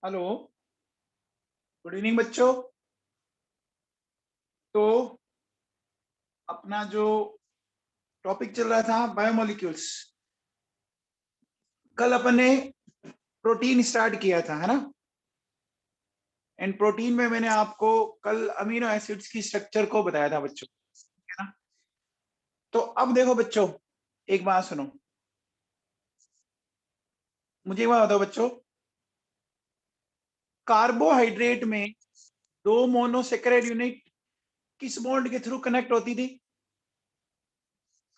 Hello, good evening बच्चों। तो अपना जो टॉपिक चल रहा था बायोमोलिक्यूल्स, कल अपन ने प्रोटीन स्टार्ट किया था, है ना। एंड प्रोटीन में मैंने आपको कल अमीनो एसिड्स की स्ट्रक्चर को बताया था बच्चों, है ना। तो अब देखो बच्चों, एक बात सुनो, मुझे एक बात बताओ बच्चों, कार्बोहाइड्रेट में दो मोनोसेकेराइड यूनिट किस बॉन्ड के थ्रू कनेक्ट होती थी?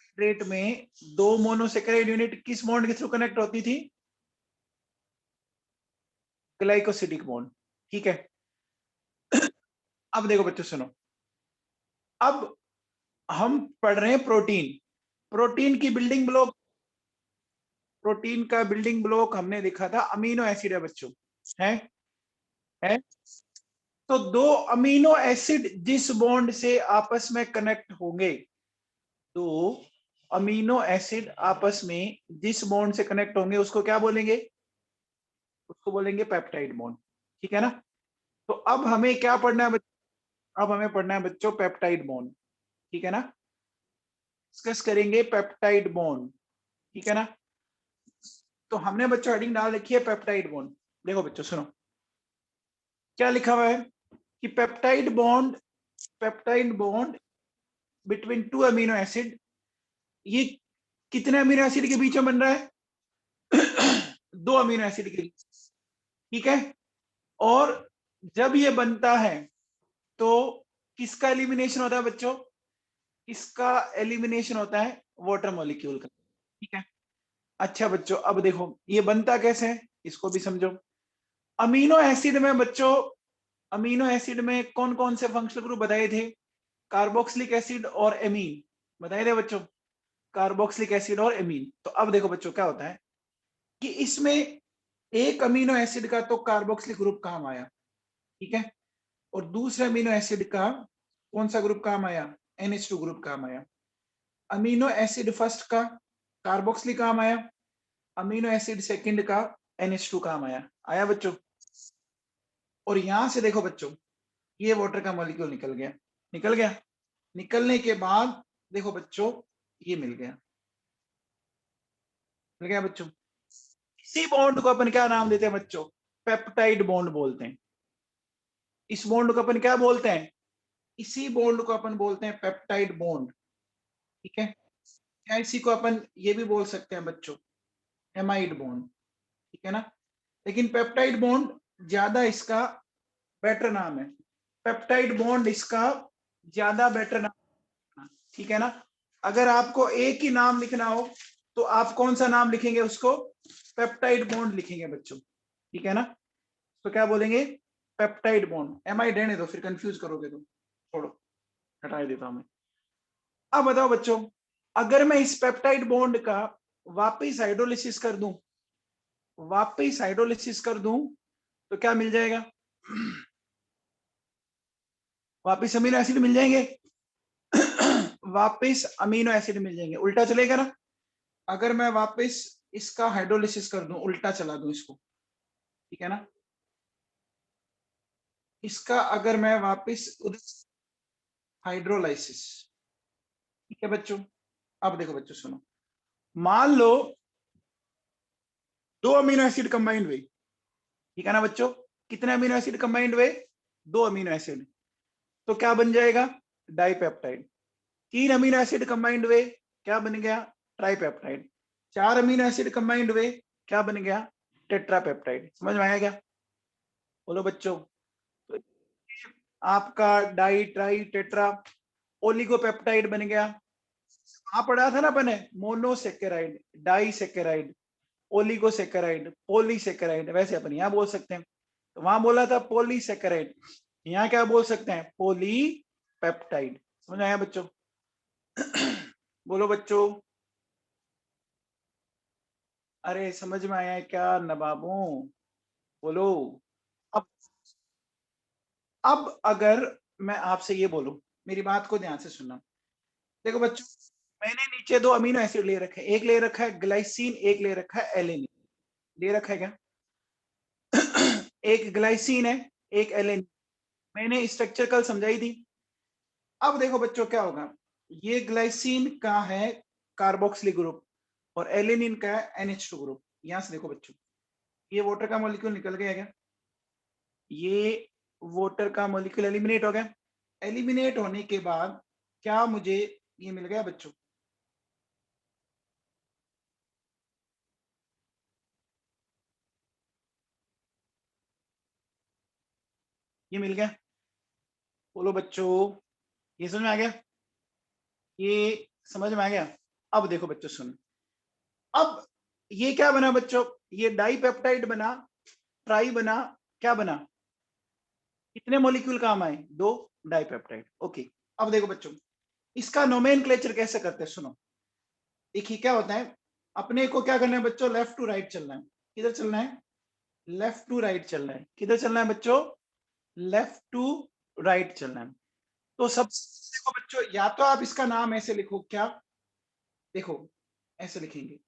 हाइड्रेट में दो मोनोसेकेराइड यूनिट किस बॉन्ड के थ्रू कनेक्ट होती थी? Glycosidic bond. ठीक है। अब देखो बच्चों सुनो, अब हम पढ़ रहे हैं प्रोटीन। प्रोटीन की बिल्डिंग ब्लॉक, प्रोटीन का बिल्डिंग ब्लॉक हमने देखा था अमीनो एसिड है बच्चों, है है। तो दो अमीनो एसिड जिस बॉन्ड से आपस में कनेक्ट होंगे, दो अमीनो एसिड आपस में जिस बॉन्ड से कनेक्ट होंगे उसको क्या बोलेंगे? उसको बोलेंगे पेप्टाइड बॉन्ड। ठीक है ना। तो अब हमें क्या पढ़ना है अब हमें पढ़ना है बच्चों पेप्टाइड बॉन्ड। ठीक है ना। डिस्कस करेंगे पेप्टाइड बॉन्ड। ठीक है ना। तो हमने बच्चों हेडिंग डाल रखी है पेप्टाइड बॉन्ड। देखो बच्चों सुनो, क्या लिखा हुआ है कि peptide bond between two amino acid, ये कितने अमीनो एसिड के बीच में बन रहा है? दो अमीनो एसिड के बीच। ठीक है। और जब ये बनता है तो किसका एलिमिनेशन होता है बच्चों? इसका एलिमिनेशन होता है वाटर मॉलिक्यूल का। ठीक है। अच्छा बच्चों, अब देखो ये बनता कैसे है, इसको भी समझो। अमीनो एसिड में बच्चों, अमीनो एसिड में कौन कौन से फंक्शनल ग्रुप बताए थे? कार्बोक्सिलिक एसिड और एमीन बताए थे बच्चों, कार्बोक्सिलिक एसिड और एमीन। तो अब देखो बच्चों क्या होता है कि इसमें एक अमीनो एसिड का तो कार्बोक्सिलिक ग्रुप काम आया, ठीक है, और दूसरे अमीनो एसिड का कौन सा ग्रुप काम आया? NH2 ग्रुप काम आया। अमीनो एसिड फर्स्ट का कार्बोक्सिलिक काम आया, अमीनो एसिड सेकंड का NH2 काम आया। आया बच्चों। और यहां से देखो बच्चों, ये वाटर का मॉलिक्यूल निकल गया, निकल गया। निकलने के बाद देखो बच्चों, ये मिल गया बच्चों। इसी बॉन्ड को अपन क्या नाम देते हैं बच्चों? पेप्टाइड बॉन्ड बोलते हैं। इस बॉन्ड को अपन क्या बोलते हैं? इसी बॉन्ड को अपन बोलते हैं पेप्टाइड बॉन्ड। ठीक है। या इसी को अपन ये भी बोल सकते हैं बच्चों, एमाइड बॉन्ड। ठीक है ना। लेकिन पेप्टाइड बॉन्ड ज्यादा इसका बेटर नाम है। पेप्टाइड बॉन्ड इसका ज्यादा बेटर नाम है। ठीक है ना। अगर आपको एक ही नाम लिखना हो तो आप कौन सा नाम लिखेंगे उसको? पेप्टाइड बॉन्ड लिखेंगे बच्चों। ठीक है ना। तो क्या बोलेंगे? Peptide bond. एमाइड रहने दो, फिर कंफ्यूज करोगे तो छोड़ो, हटा देता हूं मैं। अब बताओ बच्चों, अगर मैं इस पेप्टाइड बॉन्ड का वापिस हाइड्रोलिसिस कर दूं, वापिस हाइड्रोलिसिस कर दूं तो क्या मिल जाएगा? वापिस अमीनो एसिड मिल जाएंगे। वापिस अमीनो एसिड मिल जाएंगे। उल्टा चलेगा ना। अगर मैं वापिस इसका हाइड्रोलिसिस कर दूं, उल्टा चला दूं इसको, ठीक है ना, इसका अगर मैं वापिस हाइड्रोलाइसिस, ठीक है बच्चों। अब देखो बच्चों सुनो, मान लो दो अमीनो एसिड कंबाइंड हुए, ठीक है ना बच्चों। कितने अमीनो एसिड कंबाइंड हुए? दो अमीनो एसिड। तो क्या बन जाएगा? डाइपेप्टाइड। तीन अमीनो एसिड कंबाइंड हुए, क्या बन गया? ट्राइपेप्टाइड। चार अमीनो एसिड कंबाइंड हुए, क्या बन गया? टेट्रापेप्टाइड। समझ में आया क्या? बोलो बच्चों। तो आपका डाई ट्राई टेट्रा ओलिगोपेप्टाइड बन गया। वहां पढ़ा था ना अपने, मोनोसेकेराइड, डाइसेकेराइड, ओलिगोसेकेराइड, पॉलीसेकेराइड। वैसे अपन यहाँ बोल सकते हैं। तो वहां बोला था पॉलीसेकेराइड, यहाँ क्या बोल सकते हैं? पॉलीपेप्टाइड। समझ आया बच्चों? बोलो बच्चों। अरे समझ में आया क्या नवाबों? बोलो। अब अब अगर मैं आपसे ये बोलूं, मेरी बात को ध्यान से सुनना। देखो बच्चों, मैंने नीचे दो अमीनो एसिड ले रखे हैं, एक ले रखा है ग्लाइसिन, एक ले रखा है एलेनिन। ले रखा है क्या? एक ग्लाइसिन है, एक एलेनिन। मैंने स्ट्रक्चर कल समझाई थी। अब देखो बच्चों क्या होगा, ये ग्लाइसिन का है कार्बोक्सिलिक ग्रुप और एलेनिन का है NH2 ग्रुप। यहां से देखो बच्चों, ये वाटर का मॉलिक्यूल निकल गया क्या? ये वाटर का मॉलिक्यूल एलिमिनेट हो गया। एलिमिनेट होने के बाद क्या मुझे ये मिल गया बच्चों? ये मिल गया। बोलो बच्चों, ये समझ में आ गया? ये समझ में आ गया? अब देखो बच्चों सुन, अब ये क्या बना बच्चों? ये डाइपेप्टाइड बना, ट्राई बना, क्या बना? कितने मॉलिक्यूल काम आए? 2 डाइपेप्टाइड। ओके। अब देखो बच्चों, इसका नोमेनक्लेचर कैसे करते हैं, सुनो। देखिए क्या होता है, अपने को क्या करना है बच्चों? लेफ्ट टू राइट चलना है। किधर चलना है? लेफ्ट टू राइट चलना है। किधर चलना है बच्चों? लेफ्ट टू राइट चलना है। तो सब देखो बच्चों, या तो आप इसका नाम ऐसे लिखो, क्या देखो, ऐसे लिखेंगे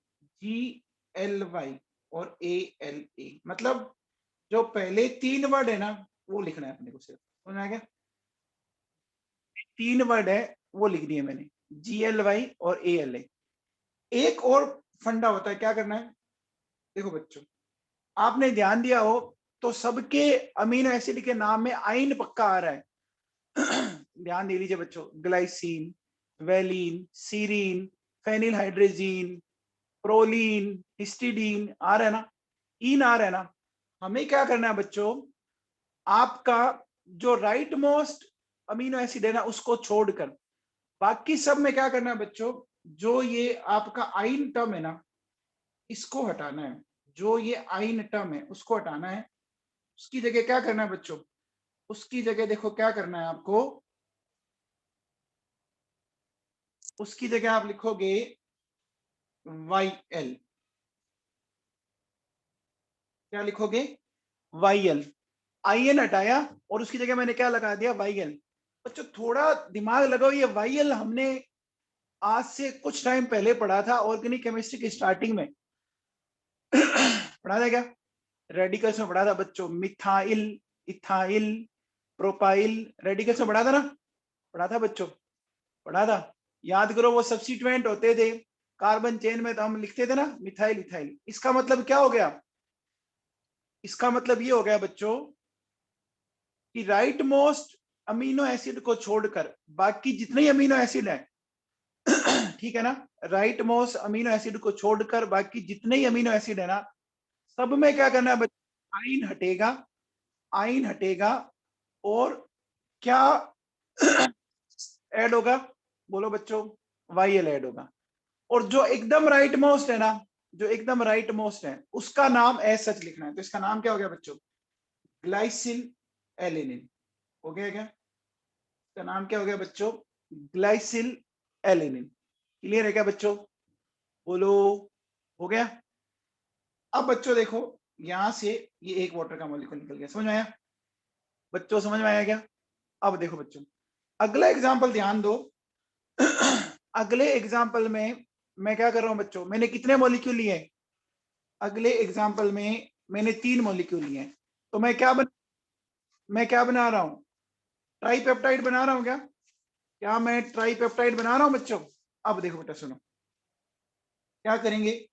GLY और ALA, मतलब जो पहले 3 वर्ड है ना वो लिखना है अपने को, सिर्फ समझ में आ गया? 3 वर्ड है वो लिख दिए मैंने, GLY और ALA। एक और फंडा होता है, क्या करना है? देखो बच्चों, आपने ध्यान दिया हो तो सबके अमीनो एसिड के नाम में आइन पक्का आ रहा है। ध्यान दे लीजिए बच्चों, glycine, valine, serine, phenyl hydrogen, proline, histidine आ रहा है ना, इन आ रहा है ना। हमें क्या करना है बच्चों, आपका जो राइट मोस्ट अमीनो एसिड है ना उसको छोड़कर बाकी सब में क्या करना है बच्चों, जो ये आपका आइन टर्म है ना इसको हटाना है। जो ये आइन टर्म है उसको हटाना है। उसकी जगह क्या करना है बच्चों? उसकी जगह देखो क्या करना है आपको, उसकी जगह आप लिखोगे YL। क्या लिखोगे? YL। IN हटाया और उसकी जगह मैंने क्या लगा दिया? YL। बच्चों थोड़ा दिमाग लगाओ, ये YL हमने आज से कुछ टाइम पहले पढ़ा था ऑर्गेनिक केमिस्ट्री की स्टार्टिंग में। पढ़ा था क्या? रेडिकल्स में पढ़ा था बच्चों, मिथाइल, इथाइल, प्रोपाइल, रेडिकल्स में पढ़ा था ना? पढ़ा था बच्चों, पढ़ा था। याद करो, वो सब्स्टिट्यूएंट होते थे कार्बन चेन में, तो हम लिखते थे ना मिथाइल इथाइल। इसका मतलब क्या हो गया? इसका मतलब ये हो गया बच्चों कि राइट मोस्ट अमीनो एसिड को छोड़कर बाकी जितने ही अमीनो एसिड है, ठीक है ना, राइट मोस्ट अमीनो एसिड को छोड़कर बाकी जितने ही अमीनो एसिड है ना, सब में क्या करना है बच्चों? आइन हटेगा, आइन हटेगा और क्या ऐड होगा? बोलो बच्चों, YL ऐड होगा। और जो एकदम राइट मोस्ट है ना, जो एकदम राइट मोस्ट है उसका नाम एज सच लिखना है। तो इसका नाम क्या हो गया बच्चों? ग्लाइसिल एलिनिन। हो गया क्या? इसका नाम क्या हो गया बच्चों? ग्लाइसिल एलिनिन। क्लियर है क्या बच्चों? बोलो, हो गया? अब बच्चों देखो, यहां से ये एक वाटर का मॉलिक्यूल निकल गया। समझ में आया बच्चों? समझ में आया क्या? अब देखो बच्चों, अगला एग्जाम्पल ध्यान दो। अगले एग्जाम्पल में मैं क्या कर रहा हूं बच्चों? मैंने कितने मॉलिक्यूल लिए? अगले एग्जाम्पल में मैंने 3 मॉलिक्यूल लिए हैं। तो मैं क्या बना रहा हूं? ट्राइपेप्टाइड बना रहा हूं क्या? क्या मैं ट्राइपेप्टाइड बना रहा हूं बच्चों? अब देखो बेटा सुनो, क्या करेंगे?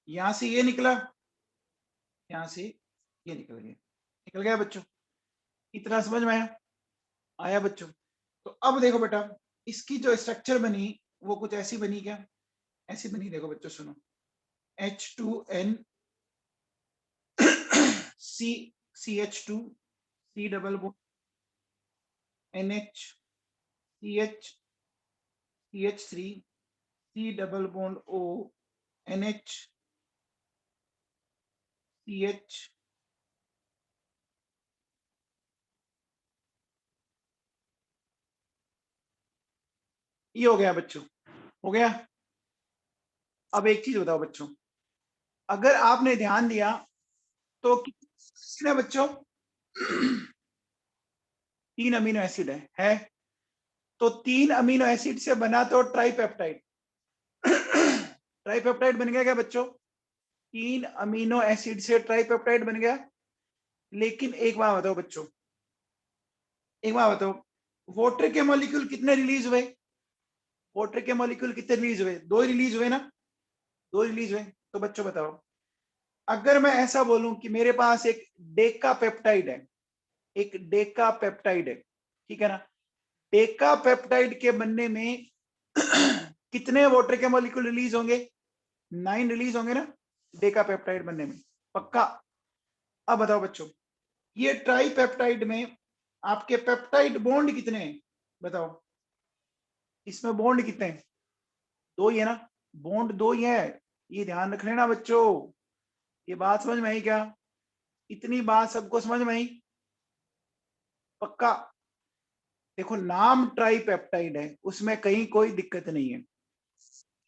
यहां से ये निकला, यहां से ये निकल गया बच्चों। इतना समझ में आया? आया बच्चों? तो अब देखो बेटा, इसकी जो स्ट्रक्चर बनी वो कुछ ऐसी बनी क्या? ऐसी बनी, देखो बच्चों सुनो, H2N C CH2 C double bond NH CH CH3 C double bond O NH CH। ये हो गया बच्चों, हो गया? अब एक चीज बताओ बच्चों, अगर आपने ध्यान दिया तो कितने बच्चों? 3 अमीनो एसिड है तो 3 अमीनो एसिड से बना तो ट्राइपेप्टाइड। ट्राइपेप्टाइड बन गया क्या बच्चों? 3 अमीनो एसिड से ट्राइपेप्टाइड बन गया। लेकिन एक बात बताओ बच्चों, एक बात बताओ, वाटर के मॉलिक्यूल कितने रिलीज हुए? वाटर के मॉलिक्यूल कितने रिलीज हुए? 2 रिलीज हुए ना, 2 रिलीज हुए। तो बच्चों बताओ, अगर मैं ऐसा बोलूं कि मेरे पास एक डेका पेप्टाइड है, एक डेका पेप्टाइड है, ठीक है ना, डेका पेप्टाइड के बनने में कितने वाटर के मॉलिक्यूल रिलीज होंगे? 9 रिलीज होंगे ना डेका पेप्टाइड बनने में, पक्का? अब बताओ बच्चों, ये ट्राई पेप्टाइड में आपके पेप्टाइड बॉन्ड कितने हैं? बताओ, इसमें बॉन्ड कितने हैं? 2 ही है ना, बॉन्ड 2 ही है। ये ध्यान रख लेना बच्चों। ये बात समझ में आई क्या? इतनी बात सबको समझ में आई? पक्का? देखो, नाम ट्राई पेप्टाइड है, उसमें कहीं कोई दिक्कत नहीं है,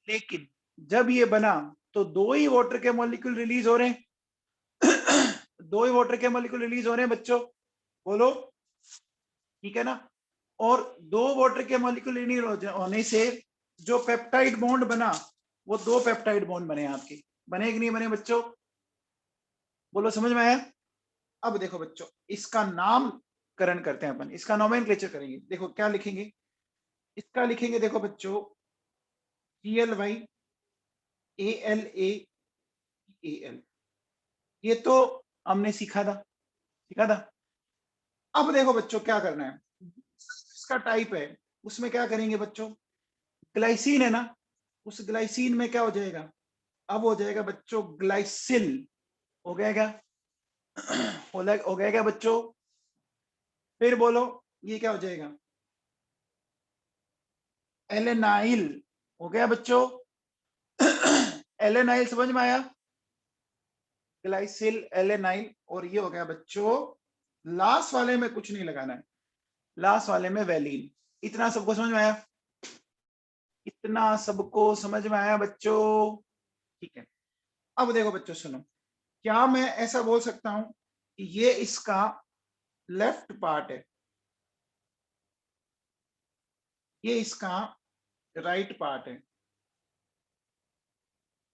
लेकिन जब ये बना तो 2 ही वाटर के मॉलिक्यूल रिलीज हो रहे हैं। 2 ही वाटर के मॉलिक्यूल रिलीज हो रहे हैं बच्चों, बोलो, ठीक है ना? और 2 वाटर के मॉलिक्यूल रिलीज होने से जो पेप्टाइड बॉन्ड बना, वो 2 पेप्टाइड बॉन्ड बने आपके। बने कि नहीं बने बच्चों? बोलो, समझ में आया? अब देखो बच्चों, इसका नामकरण करते हैं अपन, इसका नोमेनक्लेचर करेंगे। देखो क्या लिखेंगे, इसका लिखेंगे, देखो बच्चों, GLY ALAEAL। ये तो हमने सीखा था। अब देखो बच्चों क्या करना है, इसका टाइप है, उसमें क्या करेंगे बच्चों, ग्लाइसिन है ना, उस ग्लाइसिन में क्या हो जाएगा? अब हो जाएगा बच्चों ग्लाइसिल। हो गया क्या? हो गया क्या बच्चों? फिर बोलो, ये क्या हो जाएगा? एलेनाइल। हो गया बच्चों? एलेनाइल समझ में आया? ग्लाइसिल, एलेनाइल। और ये हो गया बच्चों, लास्ट वाले में कुछ नहीं लगाना है, लास्ट वाले में वैलीन। इतना सबको समझ में आया? इतना सबको समझ में आया बच्चों? ठीक है। अब देखो बच्चों सुनो, क्या मैं ऐसा बोल सकता हूं कि ये इसका लेफ्ट पार्ट है, ये इसका राइट पार्ट है,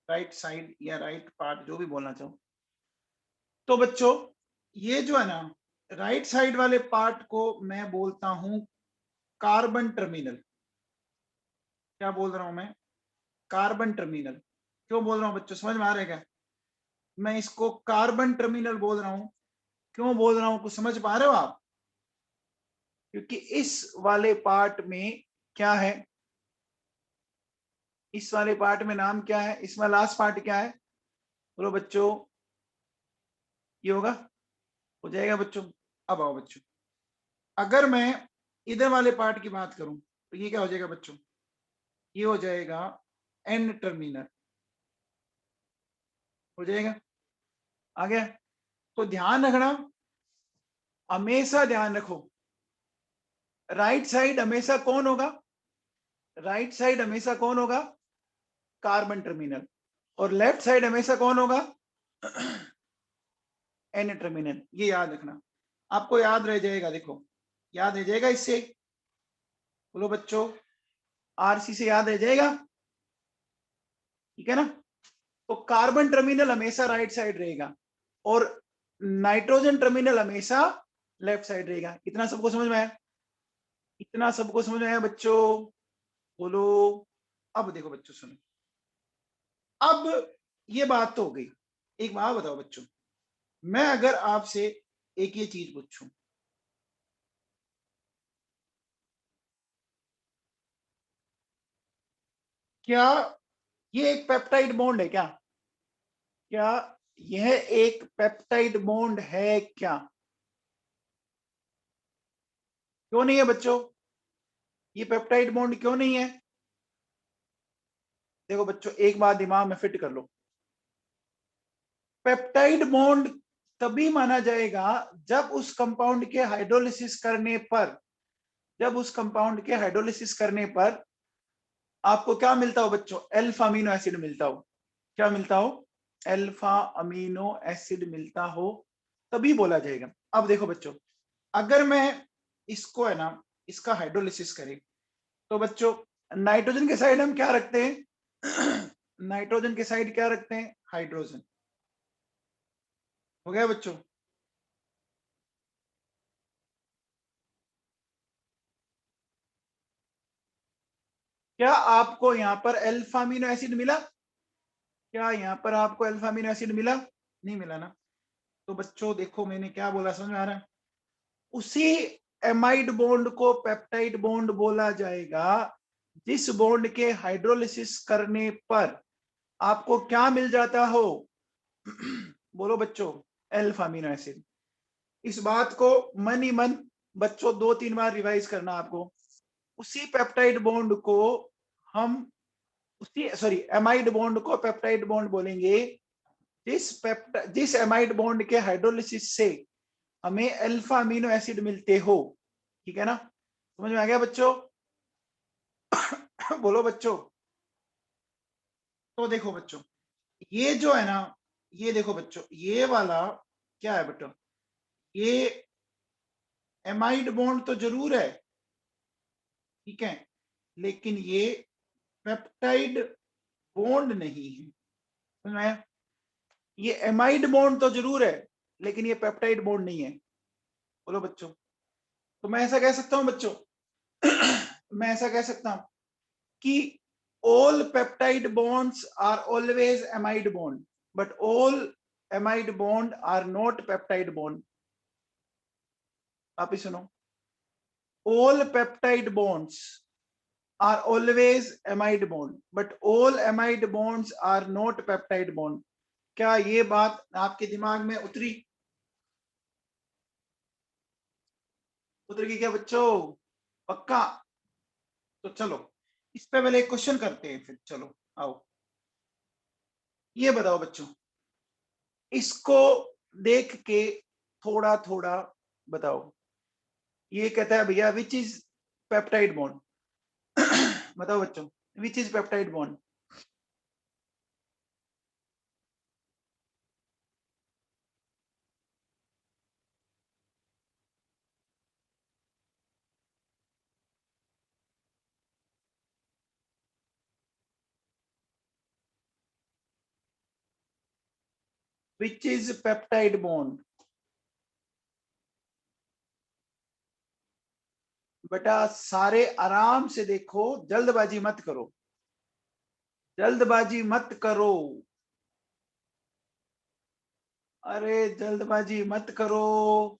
राइट साइड या राइट पार्ट, जो भी बोलना चाहो। तो बच्चों, ये जो है ना, राइट साइड वाले पार्ट को मैं बोलता हूं कार्बन टर्मिनल। क्या बोल रहा हूं मैं? Carbon terminal. क्यों बोल रहा हूं बच्चों, समझ में आ रहा है क्या? मैं इसको कार्बन टर्मिनल बोल रहा हूं। क्यों बोल रहा हूं, कुछ समझ पा रहे हो आप? क्योंकि इस वाले पार्ट में क्या है, इस वाले पार्ट में नाम क्या है, इसमें लास्ट पार्ट क्या है? बोलो बच्चों, ये होगा, हो जाएगा बच्चों। अब आओ बच्चों, अगर मैं इधर वाले पार्ट की बात करूं तो ये क्या हो जाएगा बच्चों? ये हो जाएगा एन टर्मिनल। हो जाएगा? आ गया? तो ध्यान रखना, हमेशा ध्यान रखो, राइट साइड हमेशा कौन होगा? राइट साइड हमेशा कौन होगा? Carbon terminal. और लेफ्ट साइड हमेशा कौन होगा? N terminal. ये याद रखना, आपको याद रह जाएगा। देखो, याद रह जाएगा इससे, बोलो बच्चों, आरसी से याद रह जाएगा, ठीक है ना? तो कार्बन टर्मिनल हमेशा राइट साइड रहेगा और नाइट्रोजन टर्मिनल हमेशा लेफ्ट साइड रहेगा। इतना सबको समझ में आया? इतना सबको समझ में आया बच्चों? बोलो। अब देखो बच्चों सुनो, अब ये बात तो हो गई। एक बात बताओ बच्चों, मैं अगर आपसे एक ये चीज पूछूं, क्या ये एक पेप्टाइड बॉन्ड है क्या? क्या यह एक पेप्टाइड बॉन्ड है क्या? क्यों नहीं है बच्चों? ये पेप्टाइड बॉन्ड क्यों नहीं है? देखो बच्चों, एक बात दिमाग में फिट कर लो, पेप्टाइड बॉन्ड तभी माना जाएगा जब उस कंपाउंड के हाइड्रोलिसिस करने पर, जब उस कंपाउंड के हाइड्रोलिसिस करने पर आपको क्या मिलता हो बच्चों? अल्फा अमीनो एसिड मिलता हो। क्या मिलता हो? अल्फा अमीनो एसिड मिलता हो, तभी बोला जाएगा। अब देखो बच्चों, अगर मैं इसको है ना, इसका हाइड्रोलिसिस करें, तो बच्चों नाइट्रोजन के साइड हम क्या रखते हैं? नाइट्रोजन के साइड क्या रखते हैं? हाइड्रोजन। हो गया बच्चों? क्या आपको यहाँ पर अल्फा अमीनो एसिड मिला? क्या यहाँ पर आपको अल्फा अमीनो एसिड मिला? नहीं मिला ना। तो बच्चों देखो मैंने क्या बोला, समझ में आ रहा है? उसी एमाइड बॉन्ड को पेप्टाइड बॉन्ड बोला जाएगा जिस बॉन्ड के हाइड्रोलिसिस करने पर आपको क्या मिल जाता हो? बोलो बच्चों, अल्फा अमीनो एसिड। इस बात को मन ही मन बच्चों 2-3 बार रिवाइज करना आपको। उसी पेप्टाइड बॉन्ड को हम उसी सॉरी एमाइड बॉन्ड को पेप्टाइड बॉन्ड बोलेंगे जिस एमाइड बॉन्ड के हाइड्रोलिसिस से हमें अल्फा अमीनो एसिड मिलते हो। ठीक है ना? समझ में आ गया बच्चों? बोलो बच्चों। तो देखो बच्चों, ये जो है ना, ये देखो बच्चों, ये वाला क्या है बच्चों? ये एमाइड बॉन्ड तो जरूर है, ठीक है, लेकिन ये पेप्टाइड बॉन्ड नहीं है। समझ में आया? ये एमाइड बॉन्ड तो जरूर है, लेकिन ये पेप्टाइड बॉन्ड नहीं है। बोलो बच्चों। तो मैं ऐसा कह सकता हूं बच्चों, मैं ऐसा कह सकता हूं कि all peptide bonds are always amide bond, but all amide bond are not peptide bond. आप ही सुनो, all peptide bonds are always amide bond, but all amide bonds are not peptide bond. क्या ये बात आपके दिमाग में उतरी? उतर गई क्या बच्चों? पक्का? तो चलो इस पे पहले एक क्वेश्चन करते हैं, फिर चलो आओ। ये बताओ बच्चों, इसको देख के थोड़ा थोड़ा बताओ। ये कहता है भैया विच इज पेप्टाइड बॉन्ड। बताओ बच्चों, which is peptide bond? Which is peptide bond? बेटा सारे आराम से देखो, जल्दबाजी मत करो, जल्दबाजी मत करो। अरे जल्दबाजी मत करो।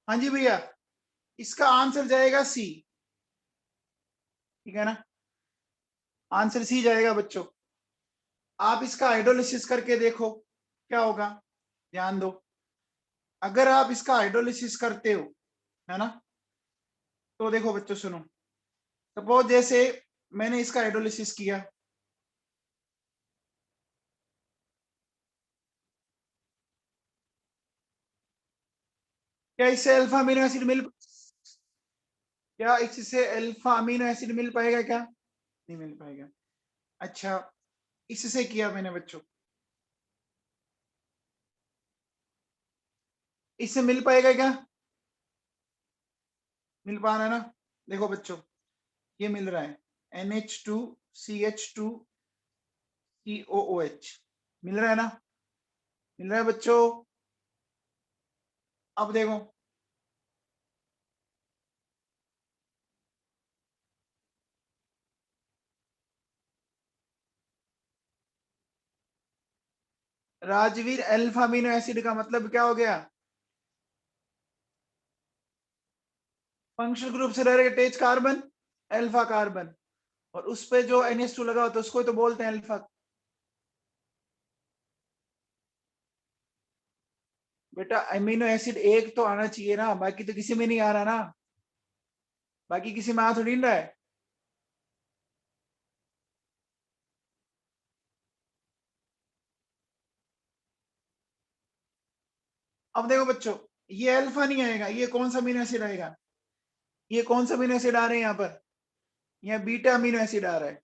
हाँ जी भैया, इसका आंसर जाएगा सी, ठीक है ना, आंसर सी जाएगा बच्चों। आप इसका हाइड्रोलिसिस करके देखो क्या होगा, ध्यान दो। अगर आप इसका हाइड्रोलिसिस करते हो, है ना, तो देखो बच्चों सुनो, सपोज जैसे मैंने इसका हाइड्रोलिसिस किया, क्या इससे अल्फा अमीनो एसिड मिल, क्या इससे अल्फा अमीनो एसिड मिल पाएगा क्या? नहीं मिल पाएगा। अच्छा, इससे किया मैंने बच्चों, इससे मिल पाएगा क्या? मिल पा रहा है ना? देखो बच्चों, ये मिल रहा है NH2CH2COOH, मिल रहा है ना? मिल रहा है बच्चों? अब देखो, राजवीर अल्फा अमीनो एसिड का मतलब क्या हो गया? फंक्शनल ग्रुप से direct attach carbon, alpha carbon, और उस पे जो NH2 लगा होता है उसको तो बोलते हैं अल्फा। बेटा अमीनो एसिड एक तो आना चाहिए ना, बाकी तो किसी में नहीं आ रहा ना, बाकी किसी में आ थोड़ी नहीं रहा है। अब देखो बच्चों, ये अल्फा नहीं आएगा, ये कौन सा अमीनो एसिड आएगा? ये कौन सा अमीनो एसिड आ रहे हैं यहाँ पर? यहाँ बीटा अमीनो एसिड आ रहा है।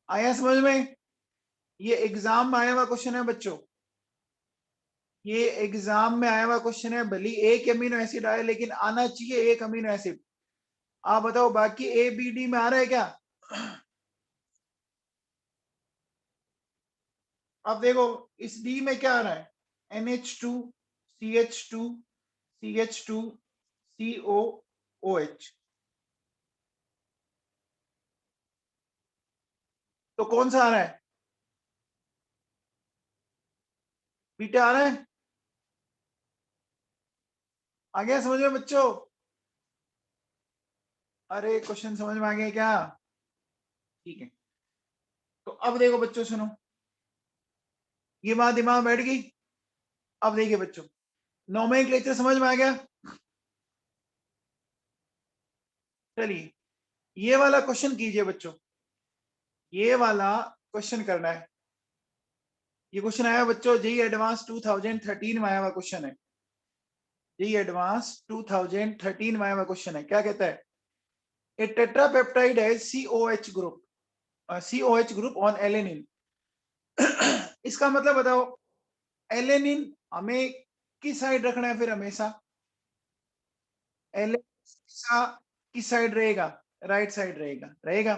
आया समझ में? ये एग्जाम में आया हुआ क्वेश्चन है बच्चों, ये एग्जाम में आया हुआ क्वेश्चन है, भले एक अमीनो एसिड आए लेकिन आना चाहिए एक अमीनो एसिड। आप बताओ बाकी ABD में आ रहा है क्या? अब देखो, इस डी में क्या आ रहा है? NH2CH2CH2COOH, तो कौन सा आ रहा है? बीटा आ रहा है। आ गया समझ में बच्चों? अरे क्वेश्चन समझ में आ गया क्या? ठीक है, तो अब देखो बच्चों सुनो, ये बात दिमाग में बैठ गई। अब देखिए बच्चों, नोमेनक्लेचर समझ में आ गया? चलिए, ये वाला क्वेश्चन कीजिए बच्चों, ये वाला क्वेश्चन करना है। ये क्वेश्चन आया बच्चों जेई एडवांस 2013 में आया हुआ क्वेश्चन है, जेई एडवांस 2013 में आया हुआ क्वेश्चन है। क्या कहता है? ए टेट्रापेप्टाइड है COH group, COH group on alanine. इसका मतलब बताओ, एलेनिन हमें किस साइड रखना है फिर हमेशा? एलेनिन हमेशा किस साइड रहेगा? राइट साइड रहेगा, रहेगा।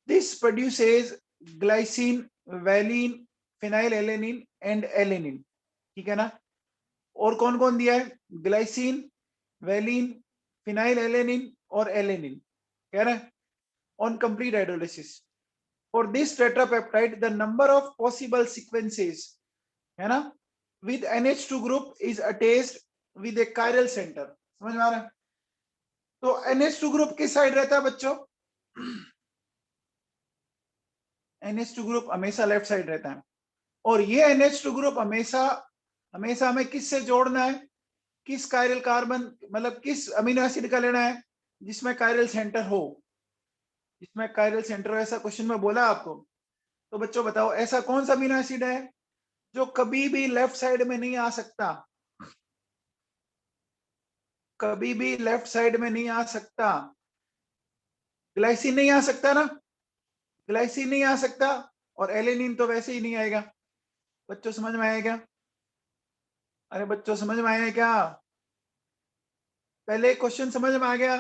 This produces glycine, valine, phenyl alanine and alanine, ठीक है ना? और कौन कौन दिया है? ग्लाइसिन, वेलिन, फिनाइल एलेनिन और एलेनिन, कह रहे हैं on complete hydrolysis. For this tetrapeptide the number of possible sequences, है ना, with NH2 group is attached with A chiral centre. समझ में आ रहा है? तो NH2 ग्रुप किस साइड रहता है बच्चों? NH2 ग्रुप हमेशा लेफ्ट साइड रहता है। और ये NH2 ग्रुप हमेशा हमेशा हमें किससे जोड़ना है? किस कायरल कार्बन, मतलब किस अमीनो एसिड का लेना है जिसमें कायरल सेंटर हो, जिसमें कायरल सेंटर हो, ऐसा क्वेश्चन में बोला आपको। तो बच्चों बताओ ऐसा कौन सा अमीनो एसिड है जो कभी भी लेफ्ट साइड में नहीं आ सकता? कभी भी लेफ्ट साइड में नहीं आ सकता। ग्लाइसिन नहीं आ सकता ना, ग्लाइसिन नहीं आ सकता, और एलेनिन तो वैसे ही नहीं आएगा। बच्चों समझ में आएगा? अरे बच्चों समझ में आया क्या? पहले क्वेश्चन समझ में आ गया?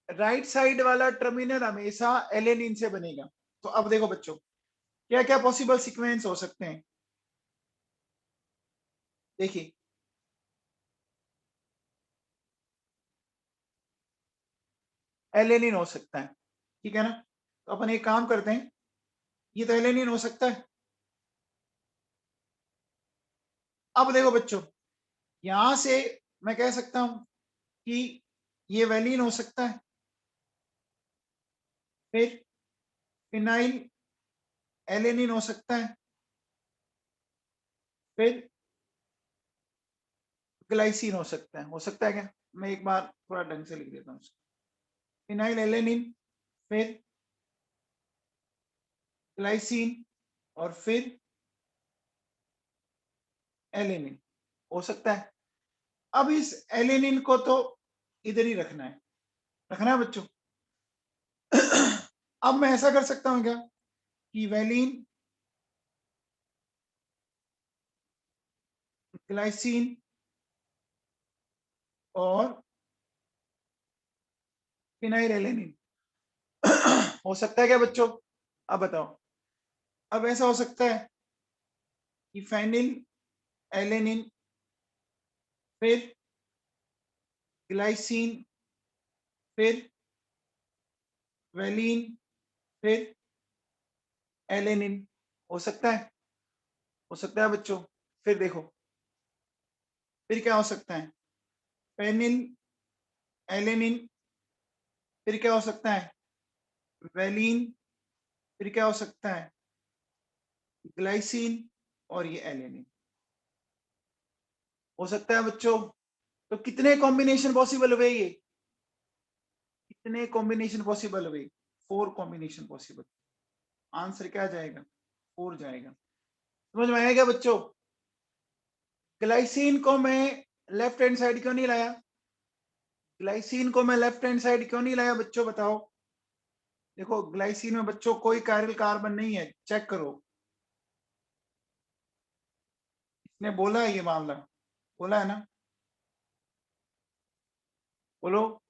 राइट साइड वाला टर्मिनल हमेशा एलेनिन से बनेगा। तो अब देखो बच्चों, क्या क्या पॉसिबल सीक्वेंस हो सकते हैं? देखिए, एलेनिन हो सकता है, ठीक है ना? तो अपन एक काम करते हैं, ये तो एलेनिन हो सकता है, अब देखो बच्चों, यहां से मैं कह सकता हूं कि ये वैलीन हो सकता है, फिर फिनाइल एलेनिन हो सकता है, फिर ग्लाइसिन हो सकता है क्या? मैं एक बार थोड़ा ढंग से लिख देता हूँ। फिनाइल एलेनिन, फिर ग्लाइसिन, और फिर एलेनिन हो सकता है। अब इस एलेनिन को तो इधर ही रखना है बच्चों। अब मैं ऐसा कर सकता हूं क्या कि वैलीन, ग्लाइसिन और फिनाइल एलेनिन हो सकता है क्या बच्चों? अब बताओ। अब ऐसा हो सकता है कि फेनिल एलेनिन, फिर ग्लाइसिन, फिर वैलीन, फिर एलेनिन हो सकता है? हो सकता है बच्चों। फिर देखो, फिर क्या हो सकता है? फेनिल एलेनिन, फिर क्या हो सकता है? वैलीन, फिर क्या हो सकता है? ग्लाइसिन, और ये एलेनिन हो सकता है बच्चों। तो कितने कॉम्बिनेशन पॉसिबल हुए? ये कितने कॉम्बिनेशन पॉसिबल हुए? 4 कॉम्बिनेशन पॉसिबल। आंसर क्या जाएगा? 4 जाएगा। समझ में आया क्या बच्चों? ग्लाइसिन को मैं लेफ्ट हैंड साइड क्यों नहीं लाया? ग्लाइसिन को मैं लेफ्ट हैंड साइड क्यों नहीं लाया बच्चों, बताओ। देखो, ग्लाइसिन में बच्चों कोई कायरल कार्बन नहीं है, चेक करो। इसने बोला है ये मामला, बोला है ना? बोलो,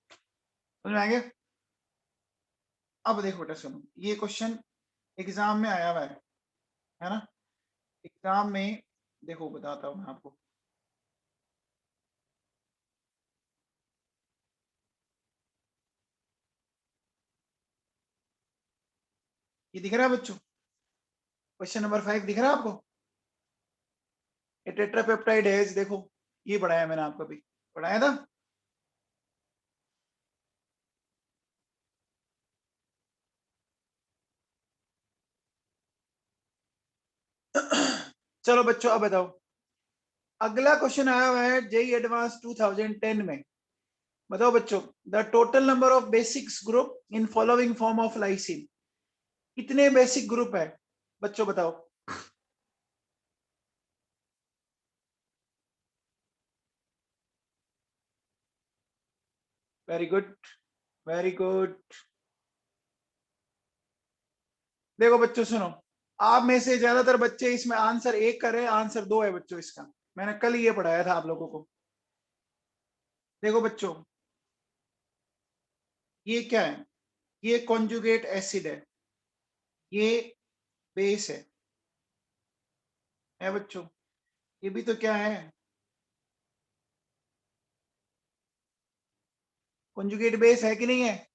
समझ में आ गया? अब देखो बेटा, सुनो, ये क्वेश्चन एग्जाम में आया हुआ है ना? एग्जाम में देखो, बताता हूं मैं आपको। ये दिख रहा है बच्चों? क्वेश्चन नंबर 5 दिख रहा है आपको? ये टेट्रापेप्टाइड है, देखो, ये पढ़ाया मैंने आपको, अभी पढ़ाया था। चलो बच्चों, अब बताओ। अगला क्वेश्चन आया हुआ है जेई एडवांस 2010 में। बताओ बच्चों, the total number of basics group in following form of lysine. कितने बेसिक ग्रुप है बच्चों, बताओ। Very good, very good. देखो बच्चों, सुनो, आप में से ज्यादातर बच्चे इसमें आंसर 1 कर रहे हैं, आंसर 2 है बच्चों इसका। मैंने कल ये पढ़ाया था आप लोगों को। देखो बच्चों, ये क्या है? ये कॉन्जुगेट एसिड ये बेस है बच्चों। ये भी तो क्या है? कॉन्जुगेट बेस है कि नहीं है?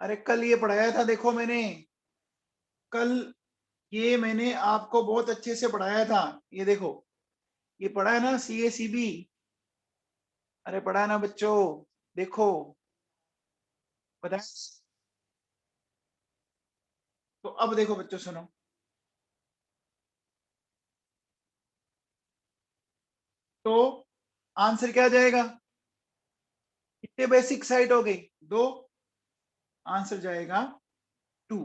अरे कल ये पढ़ाया था, देखो मैंने कल, ये मैंने आपको बहुत अच्छे से पढ़ाया था। ये देखो, ये पढ़ा है ना, CACB? अरे पढ़ा है ना बच्चों? देखो, बताया। तो अब देखो बच्चों, सुनो, तो आंसर क्या जाएगा? कितने बेसिक साइट हो गई? 2। आंसर जाएगा 2।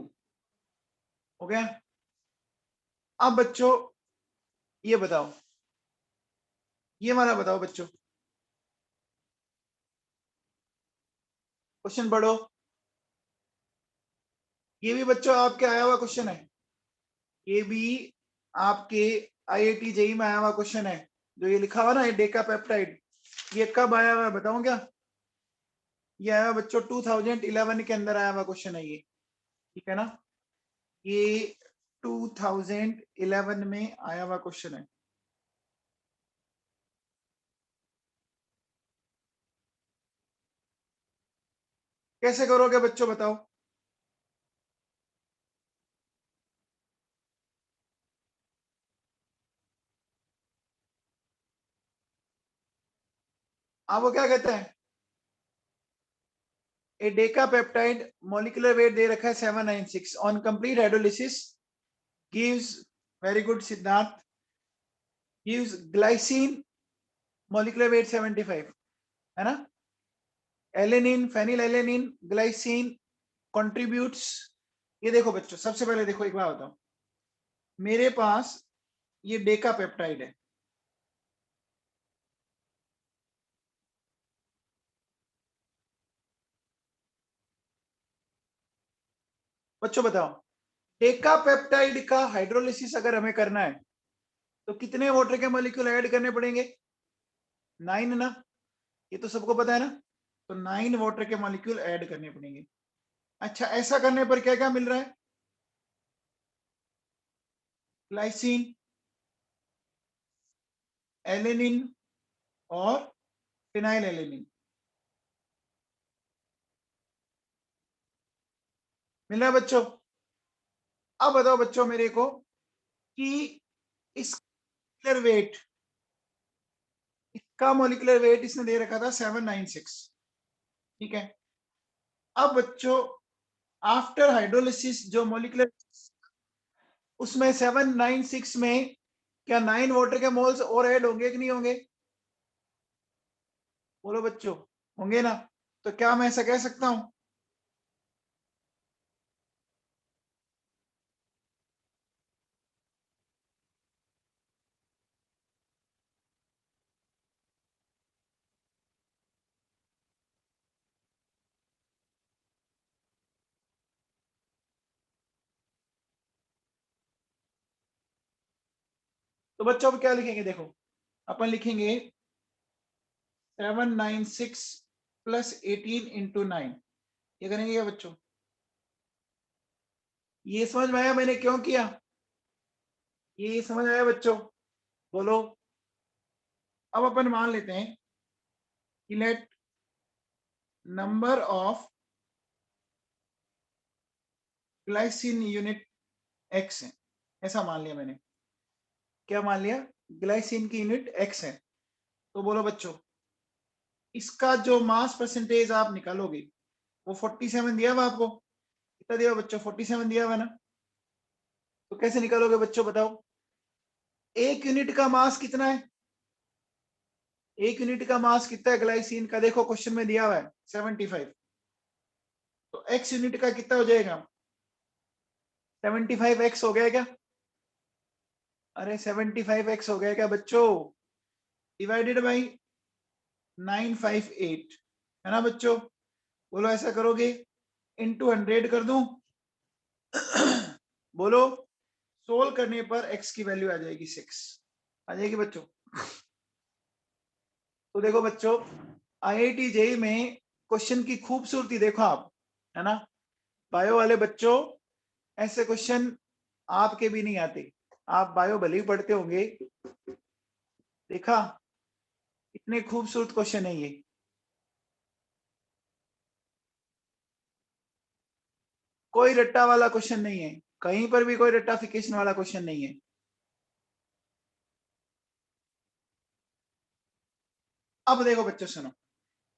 हो गया? अब बच्चों, ये बताओ, ये वाला बताओ बच्चों, क्वेश्चन पढ़ो। ये भी बच्चों आपके आया हुआ क्वेश्चन है। ये भी आपके IIT जेई में आया हुआ क्वेश्चन है। जो ये लिखा हुआ ना, ये डेका पेप्टाइड, ये कब आया हुआ है बताऊं क्या? ये आया हुआ बच्चों 2011 के अंदर आया हुआ क्वेश्चन है ये। ठीक है ना? ये 2011 में आया हुआ क्वेश्चन है। कैसे करोगे बच्चों, बताओ। आप वो क्या कहते हैं, ए डेकापेप्टाइड मॉलिक्यूलर वेट दे रखा है 796 on complete hydrolysis gives, very good Siddharth, gives glycine molecular weight 75, है ना। Alanine, phenylalanine, glycine contributes. ये देखो बच्चों, सबसे पहले देखो एक बात बताओ, मेरे पास ये डेकापेप्टाइड है, बच्चों बताओ डेकापेप्टाइड का हाइड्रोलिसिस अगर हमें करना है तो कितने वाटर के मॉलिक्यूल ऐड करने पड़ेंगे, 9 ना, ये तो सबको पता है ना। तो 9 वाटर के मॉलिक्यूल ऐड करने पड़ेंगे। अच्छा, ऐसा करने पर क्या क्या मिल रहा है, ग्लाइसिन, एलेनिन और फिनाइल एलेनिन मिल रहा है बच्चों। अब बताओ बच्चों मेरे को कि इस वेट, इसका मॉलिक्यूलर वेट इसने दे रखा था 796, ठीक है। अब बच्चों आफ्टर हाइड्रोलिसिस जो मॉलिक्यूलर, उसमें 796 में क्या 9 वाटर के मोल्स और ऐड होंगे कि नहीं होंगे, बोलो बच्चों, होंगे ना। तो क्या मैं ऐसा कह सकता हूं, तो बच्चों अब क्या लिखेंगे, देखो अपन लिखेंगे 796 प्लस 18 इंटू 9, ये करेंगे क्या बच्चों, ये समझ में आया मैंने क्यों किया, ये समझ आया बच्चों, बोलो। अब अपन मान लेते हैं कि let number of glycine unit x है, ऐसा मान लिया मैंने, क्या मान लिया, ग्लाइसिन की यूनिट एक्स है। तो बोलो बच्चों, इसका जो मास परसेंटेज आप निकालोगे वो 47 दिया हुआ आपको, कितना दिया हुआ बच्चों, 47 दिया हुआ ना। तो कैसे निकालोगे बच्चों बताओ, एक यूनिट का मास कितना है, एक यूनिट का मास कितना है ग्लाइसिन का, देखो क्वेश्चन में दिया हुआ है 75, तो एक्स यूनिट का कितना हो जाएगा, 75x हो गया क्या, अरे 75x हो गया क्या बच्चों, डिवाइडेड बाई 958, है ना बच्चों। बोलो ऐसा करोगे, इंटू 100 कर दूं, बोलो, सोल्व करने पर x की वैल्यू आ जाएगी 6, आ जाएगी बच्चों। तो देखो बच्चों, आईआईटी जेई में क्वेश्चन की खूबसूरती देखो आप, है ना। बायो वाले बच्चों, ऐसे क्वेश्चन आपके भी नहीं आते, आप बायो भले ही पढ़ते होंगे, देखा इतने खूबसूरत क्वेश्चन है ये, कोई रट्टा वाला क्वेश्चन नहीं है, कहीं पर भी कोई रट्टाफिकेशन वाला क्वेश्चन नहीं है। अब देखो बच्चों सुनो,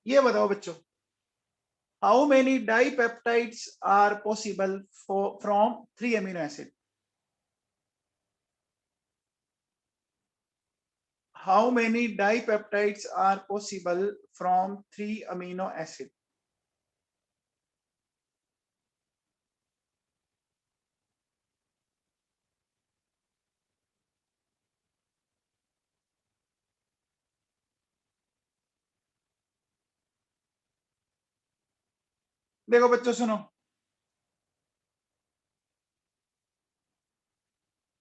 ये बताओ बच्चों, how many dipeptides are possible from 3 amino acid, how many dipeptides are possible from 3 amino acid. देखो बच्चों सुनो,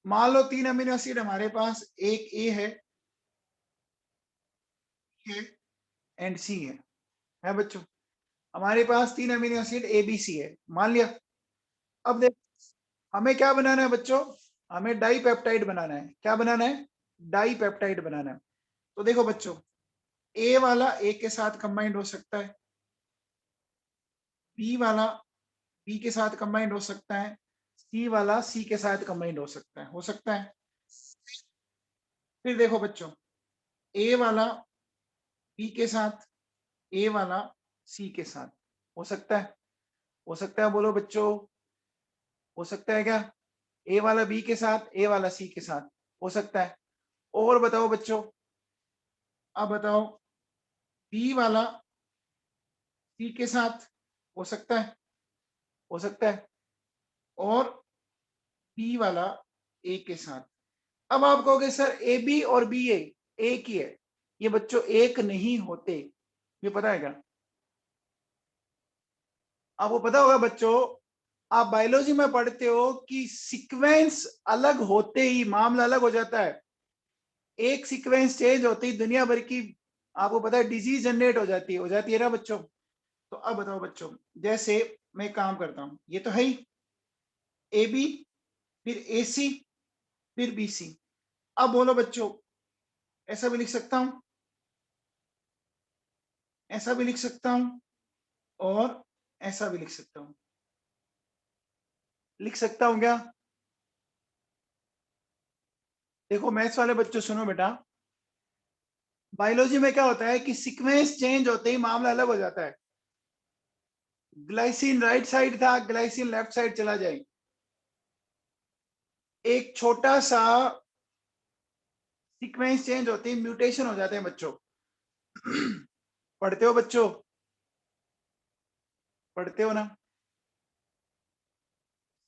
मान लो 3 अमीनो एसिड हमारे पास, एक ए है एंड सी है बच्चों, हमारे पास 3 amino acid A B C है, मान लिया। अब देख, हमें क्या बनाना है बच्चों, हमें डाई पेप्टाइड बनाना है, क्या बनाना है, डाई पेप्टाइड बनाना है। तो देखो बच्चों, ए वाला ए के साथ कंबाइंड हो सकता है, बी वाला बी के साथ कंबाइंड हो सकता है, सी वाला सी के साथ कंबाइंड हो सकता है, हो सकता है। फिर देखो बच्चों, ए वाला बी के साथ, ए वाला सी के साथ, हो सकता है? हो सकता है, बोलो बच्चों, हो सकता है क्या? ए वाला बी के साथ, ए वाला सी के साथ, हो सकता है। और बताओ बच्चों, अब बताओ, बी वाला सी के साथ, हो सकता है? हो सकता है। और बी वाला ए के साथ। अब आप कहोगे सर ए बी और बी ए एक ही है। ये बच्चों एक नहीं होते, ये पता है क्या? आपको पता होगा बच्चों, आप बायोलॉजी में पढ़ते हो कि सीक्वेंस अलग होते ही मामला अलग हो जाता है। एक सीक्वेंस चेंज होते ही दुनिया भर की, आपको पता है, डिजीज जनरेट हो जाती है ना बच्चों। तो अब बताओ बच्चों, जैसे मैं काम करता हूं, ये तो है ही ए बी, फिर ए सी, फिर बी सी। अब बोलो बच्चों, ऐसा भी लिख सकता हूं, ऐसा भी लिख सकता हूं, और ऐसा भी लिख सकता हूं। लिख सकता हूं क्या? देखो मैथ्स वाले बच्चों सुनो बेटा, बायोलॉजी में क्या होता है कि सीक्वेंस चेंज होते ही मामला अलग हो जाता है। ग्लाइसिन राइट साइड था, ग्लाइसिन लेफ्ट साइड चला जाए, एक छोटा सा सीक्वेंस चेंज होते ही म्यूटेशन हो जाते हैं बच्चों। पढ़ते हो बच्चों? पढ़ते हो ना?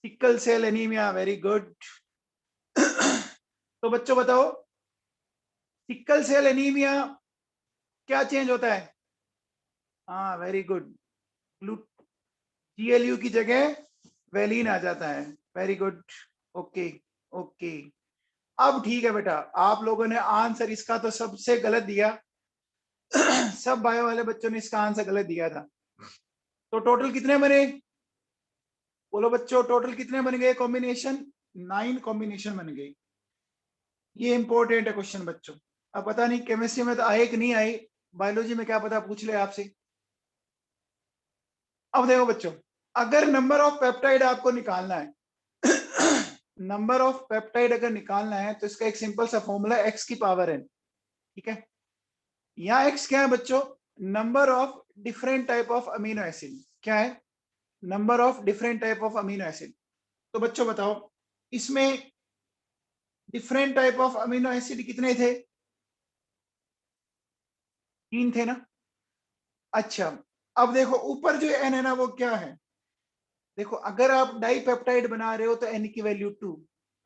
Sickle cell anaemia, very good. तो बच्चों बताओ, सिकल सेल एनीमिया क्या चेंज होता है? हाँ वेरी गुड, GLU की जगह वेलिन आ जाता है, वेरी गुड। ओके ओके, अब ठीक है बेटा, आप लोगों ने आंसर इसका तो सबसे गलत दिया। सब बायो वाले बच्चों ने इसका आंसर गलत दिया था। तो टोटल कितने बने? बोलो बच्चों, टोटल कितने बन गए कॉम्बिनेशन? 9 कॉम्बिनेशन बन गए। ये इंपॉर्टेंट है क्वेश्चन बच्चों। अब पता नहीं केमिस्ट्री में तो आए कि नहीं आए, बायोलॉजी में क्या पता, पूछ ले आपसे। अब देखो बच्चों, अगर नंबर ऑफ पेप्टाइड आपको निकालना है, नंबर ऑफ पेप्टाइड अगर निकालना है तो इसका एक सिंपल सा फॉर्मूला एक्स की पावर एन, ठीक है? यहाँ एक्स क्या है बच्चों? Number of different type of amino acid. क्या है? Number of different type of amino acid. तो बच्चों बताओ, इसमें different type of amino acid कितने थे? 3 थे ना? अच्छा, अब देखो ऊपर जो एन है ना, वो क्या है? देखो अगर आप डाई पेप्टाइड बना रहे हो तो एन की वैल्यू 2,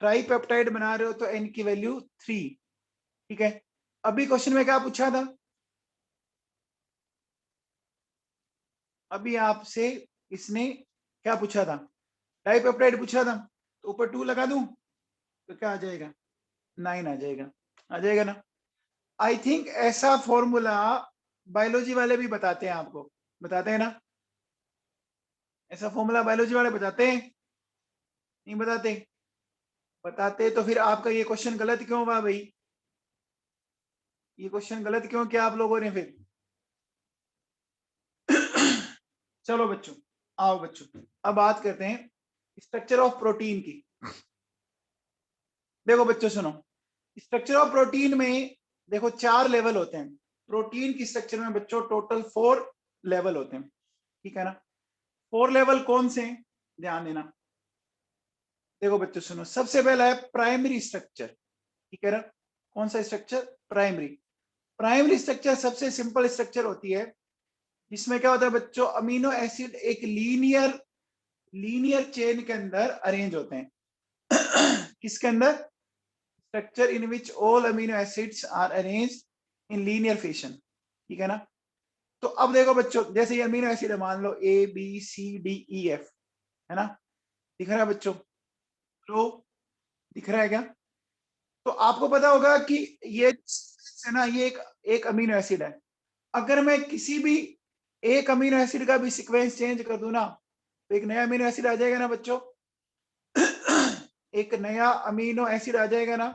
ट्राई पेप्टाइड बना रहे हो तो एन की वैल्यू 3, ठीक है? अभी क्वेश्चन में क्या पूछा था? अभी आपसे इसने क्या पूछा था? डाई पेप्टाइड पूछा था, तो ऊपर 2 लगा दूं तो क्या आ जाएगा? 9 आ जाएगा। आ जाएगा ना? आई थिंक ऐसा फॉर्मूला बायोलॉजी वाले भी बताते हैं आपको, बताते हैं ना? ऐसा फॉर्मूला बायोलॉजी वाले बताते हैं? नहीं बताते? बताते तो फिर आपका ये क्वेश्चन गलत क्यों हुआ भाई? ये क्वेश्चन गलत क्यों किया आप लोगों ने फिर? चलो बच्चों, आओ बच्चों, अब बात करते हैं स्ट्रक्चर ऑफ प्रोटीन की। देखो बच्चों सुनो, स्ट्रक्चर ऑफ प्रोटीन में देखो 4 लेवल होते हैं। प्रोटीन की स्ट्रक्चर में बच्चों टोटल 4 लेवल होते हैं, ठीक है ना? 4 लेवल कौन से हैं? ध्यान देना। देखो बच्चों सुनो, सबसे पहला है प्राइमरी स्ट्रक्चर, ठीक है ना? कौन सा स्ट्रक्चर? प्राइमरी। प्राइमरी स्ट्रक्चर सबसे सिंपल स्ट्रक्चर होती है, जिसमें क्या होता है बच्चों, अमीनो एसिड एक लीनियर लीनियर चेन के अंदर अरेंज होते हैं। किसके अंदर? Structure in which all amino acids are arranged in linear fashion, ठीक है ना? तो अब देखो बच्चों, जैसे ये अमीनो एसिड है, मान लो A B C D E F, है ना? दिख रहा है बच्चों? तो दिख रहा है क्या? तो आपको पता होगा कि ये है ना, ये एक अमीनो एसिड है। अगर मैं किसी भी एक अमीनो एसिड का भी सीक्वेंस चेंज कर दूं ना, तो एक नया अमीनो एसिड आ जाएगा ना बच्चों? एक नया अमीनो एसिड आ जाएगा ना?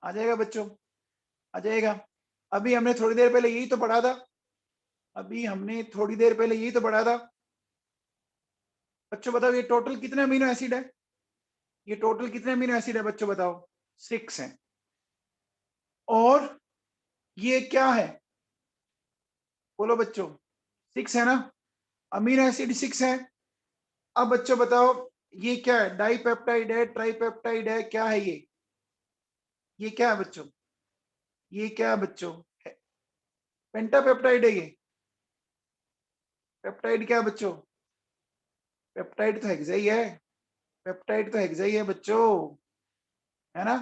आ जाएगा बच्चों? आ जाएगा। अभी हमने थोड़ी देर पहले यही तो पढ़ा था, अभी हमने थोड़ी देर पहले यही तो पढ़ा था। बच्चों बताओ, ये टोटल कितने अमीनो एसिड है? ये टोटल कितने अमीनो एसिड है बच्चों बताओ? 6 है। और ये क्या है? बोलो बच्चों, 6 है ना, अमीनो एसिड 6 है। अब बच्चों बताओ ये क्या है, डाइपेप्टाइड है, ट्राइपेप्टाइड है, क्या है ये क्या है बच्चों, ये क्या है बच्चों, पेंटापेप्टाइड है ये। पेप्टाइड क्या है बच्चों, पेप्टाइड तो हेक्सा ही है, पेप्टाइड तो हेक्सा ही है बच्चों, है ना।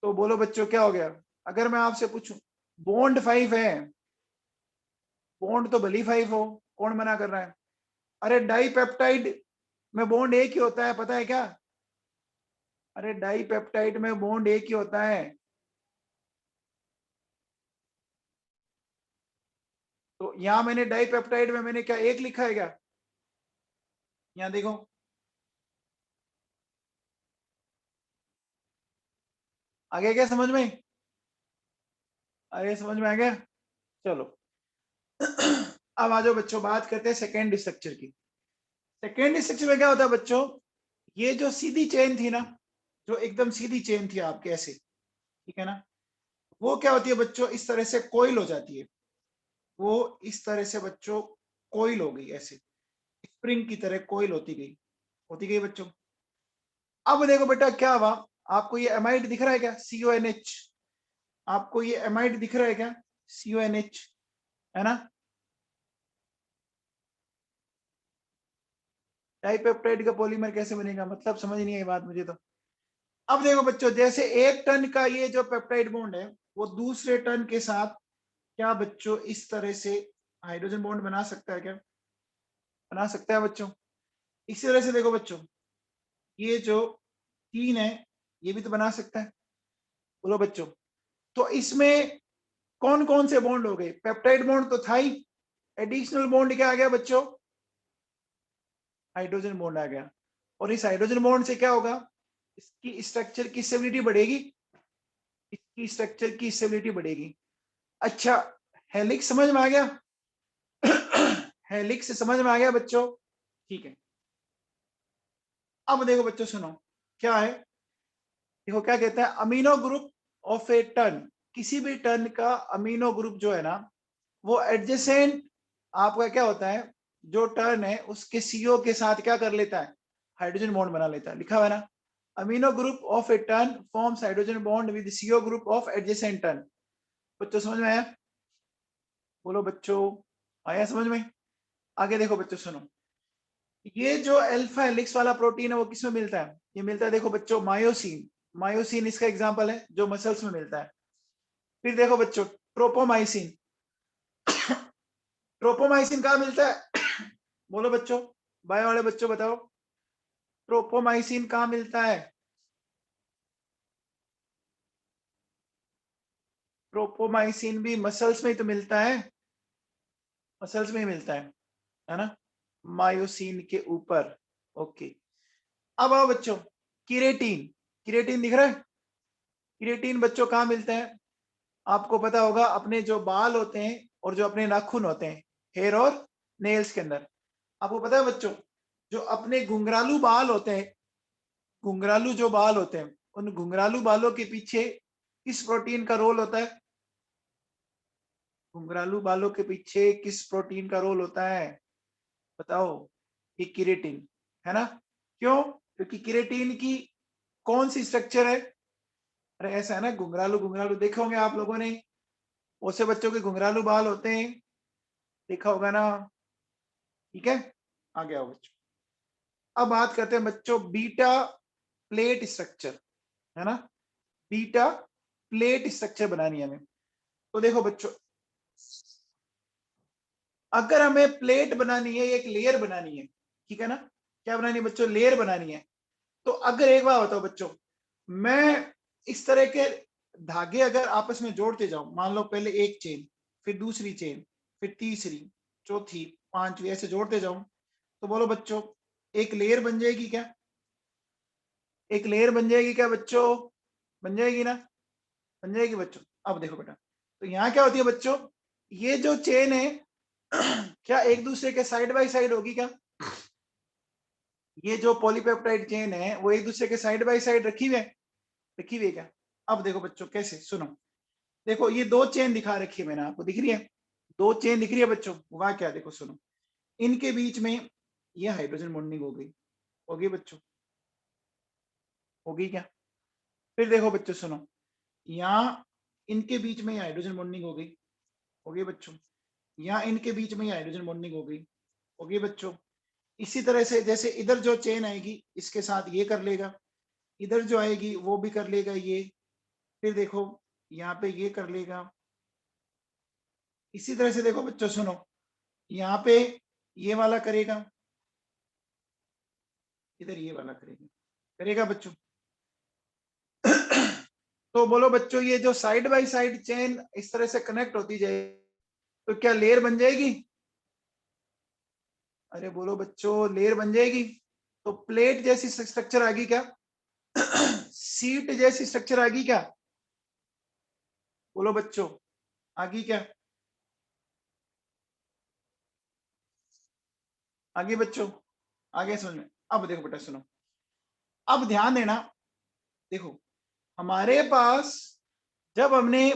तो बोलो बच्चों क्या हो गया, अगर मैं आपसे पूछूं बॉन्ड 5 है, बॉन्ड तो भली 5 हो, कौन मना कर रहा है। अरे डाइपेप्टाइड में बॉन्ड एक ही होता है, पता है क्या। अरे डाइपेप्टाइड में बॉन्ड एक ही होता है। तो यहां मैंने डाइपेप्टाइड में मैंने क्या एक लिखा है क्या, यहां देखो, आ गया क्या समझ में, अरे समझ में आ गया। चलो अब आ जाओ बच्चों, बात करते हैं सेकेंड स्ट्रक्चर की। सेकेंड स्ट्रक्चर में क्या होता है बच्चों, ये जो सीधी चेन थी ना, जो एकदम सीधी चेन थी आपके ऐसे, ठीक है ना, वो क्या होती है बच्चों, इस तरह से कोइल हो जाती है। वो इस तरह से बच्चों कोइल हो गई, ऐसे स्प्रिंग की तरह कोइल होती गई बच्चों। अब देखो बेटा क्या हुआ, आपको ये एमाइड दिख रहा है क्या, CONH, आपको ये एमाइड दिख रहा है क्या, CONH, है ना। डाइपेप्टाइड का पॉलीमर कैसे बनेगा, मतलब समझ नहीं आई बात मुझे तो। अब देखो बच्चों, जैसे 1 टन का ये जो पेप्टाइड बॉन्ड है, वो दूसरे टन के साथ क्या बच्चों इस तरह से हाइड्रोजन बॉन्ड बना सकता है क्या, बना सकता है बच्चों। इसी तरह से देखो बच्चों, ये जो 3 है, ये भी तो बना सकता है। बोलो बच्चों, तो इसमें कौन कौन से बॉन्ड हो गए, पेप्टाइड बॉन्ड तो था ही, एडिशनल बॉन्ड क्या आ गया बच्चों, हाइड्रोजन बॉन्ड आ गया। और इस हाइड्रोजन बॉन्ड से क्या होगा, इसकी स्ट्रक्चर की स्टेबिलिटी बढ़ेगी, इसकी स्ट्रक्चर की स्टेबिलिटी बढ़ेगी। अच्छा, हेलिक्स समझ में आ गया, हेलिक्स समझ में आ गया बच्चों, ठीक है। अब देखो बच्चों सुनो, क्या है, देखो क्या कहता है, amino group of a ton, किसी भी टन का अमीनो ग्रुप जो है ना, वो एडजेसेंट आपका क्या होता है, जो टर्न है उसके सीओ के साथ क्या कर लेता है, हाइड्रोजन बॉन्ड बना लेता है, लिखा हुआ है ना, amino group of A turn forms hydrogen bond with CO group of adjacent turn. बच्चों समझ में आया, बोलो बच्चों, आया समझ में। आगे देखो बच्चों सुनो, ये जो अल्फा हेलिक्स वाला प्रोटीन है वो किसमें मिलता है, ये मिलता है देखो बच्चों मायोसिन, मायोसिन इसका एग्जांपल है जो मसल्स में मिलता है। फिर देखो बच्चों ट्रोपोमाइसिन, ट्रोपोमाइसिन कहाँ मिलता है, बोलो बच्चों, बायो वाले बच्चों बताओ, ट्रोपोमाइसिन कहाँ मिलता है, ट्रोपोमाइसिन भी मसल्स में ही तो मिलता है, मसल्स में ही मिलता है ना, मायोसिन के ऊपर। ओके, अब आओ बच्चों, किरेटिन, किरेटिन दिख रहा है, किरेटिन बच्चों कहाँ मिलता है, आपको पता होगा अपने जो बाल होते हैं और जो अपने नाखून होते हैं, हेयर और नेल्स के अंदर, आपको पता है बच्चों, जो अपने घुंघरालू बाल होते हैं, घुंघरालू जो बाल होते हैं, उन घुंघरालू बालों के पीछे किस प्रोटीन का रोल होता है, घुंघरालू बालों के पीछे किस प्रोटीन का रोल होता है, बताओ, ये किरेटिन, है ना। क्यों, क्योंकि किरेटिन की कौन सी स्ट्रक्चर है, अरे ऐसा है ना, घुंघरालू घुंघरालू देखे होंगे आप लोगों ने, उससे बच्चों के घुंघरालू बाल होते हैं, देखा होगा ना, ठीक है। आ गया बच्चों, अब बात करते हैं बच्चों बीटा प्लेट स्ट्रक्चर, है ना, बीटा प्लेट स्ट्रक्चर बनानी है हमें। तो देखो बच्चों, अगर हमें प्लेट बनानी है, एक लेयर बनानी है, ठीक है ना, क्या बनानी है बच्चों, लेयर बनानी है। तो अगर एक बार बताओ बच्चों, मैं इस तरह के धागे अगर आपस में जोड़ते जाऊं, मान लो पहले एक चेन, फिर दूसरी चेन, फिर तीसरी, चौथी, पांचवी, ऐसे जोड़ते जाऊं, तो बोलो बच्चों एक लेयर बन जाएगी क्या, एक लेयर बन जाएगी क्या बच्चों, बन जाएगी ना, बन जाएगी बच्चों। अब देखो बेटा, तो यहाँ क्या होती है बच्चों, ये जो चेन है क्या एक दूसरे के साइड बाय साइड होगी क्या, ये जो पॉलीपेप्टाइड चेन है वो एक दूसरे के साइड बाय साइड रखी हुई है क्या। अब देखो बच्चों कैसे, सुनो, देखो ये 2 चेन दिखा रखी है मैंने आपको, दिख रही है, दो चेन दिख रही है बच्चों, वहां क्या देखो सुनो, इनके बीच में ये हाइड्रोजन बॉन्डिंग हो गई बच्चों, होगी क्या? फिर देखो बच्चों सुनो, यहाँ इनके बीच में हाइड्रोजन बॉन्डिंग हो गई बच्चों, यहाँ इनके बीच में हाइड्रोजन बॉन्डिंग हो गई बच्चों। इसी तरह से जैसे इधर जो चेन आएगी इसके साथ ये कर लेगा, इधर जो आएगी वो भी कर लेगा ये, फिर देखो यहाँ पे ये कर लेगा। इसी तरह से देखो बच्चों सुनो, यहाँ पे ये वाला करेगा, इधर ये वाला करेगा, करेगा बच्चों। तो बोलो बच्चों, ये जो साइड बाय साइड चेन इस तरह से कनेक्ट होती जाए तो क्या लेयर बन जाएगी? अरे बोलो बच्चों, लेयर बन जाएगी। तो प्लेट जैसी स्ट्रक्चर आ गई क्या? सीट जैसी स्ट्रक्चर आ गई क्या? बोलो बच्चों, आ गई क्या? आगे बच्चों, आगे समझ में। अब देखो बेटा सुनो, अब ध्यान देना, देखो हमारे पास जब हमने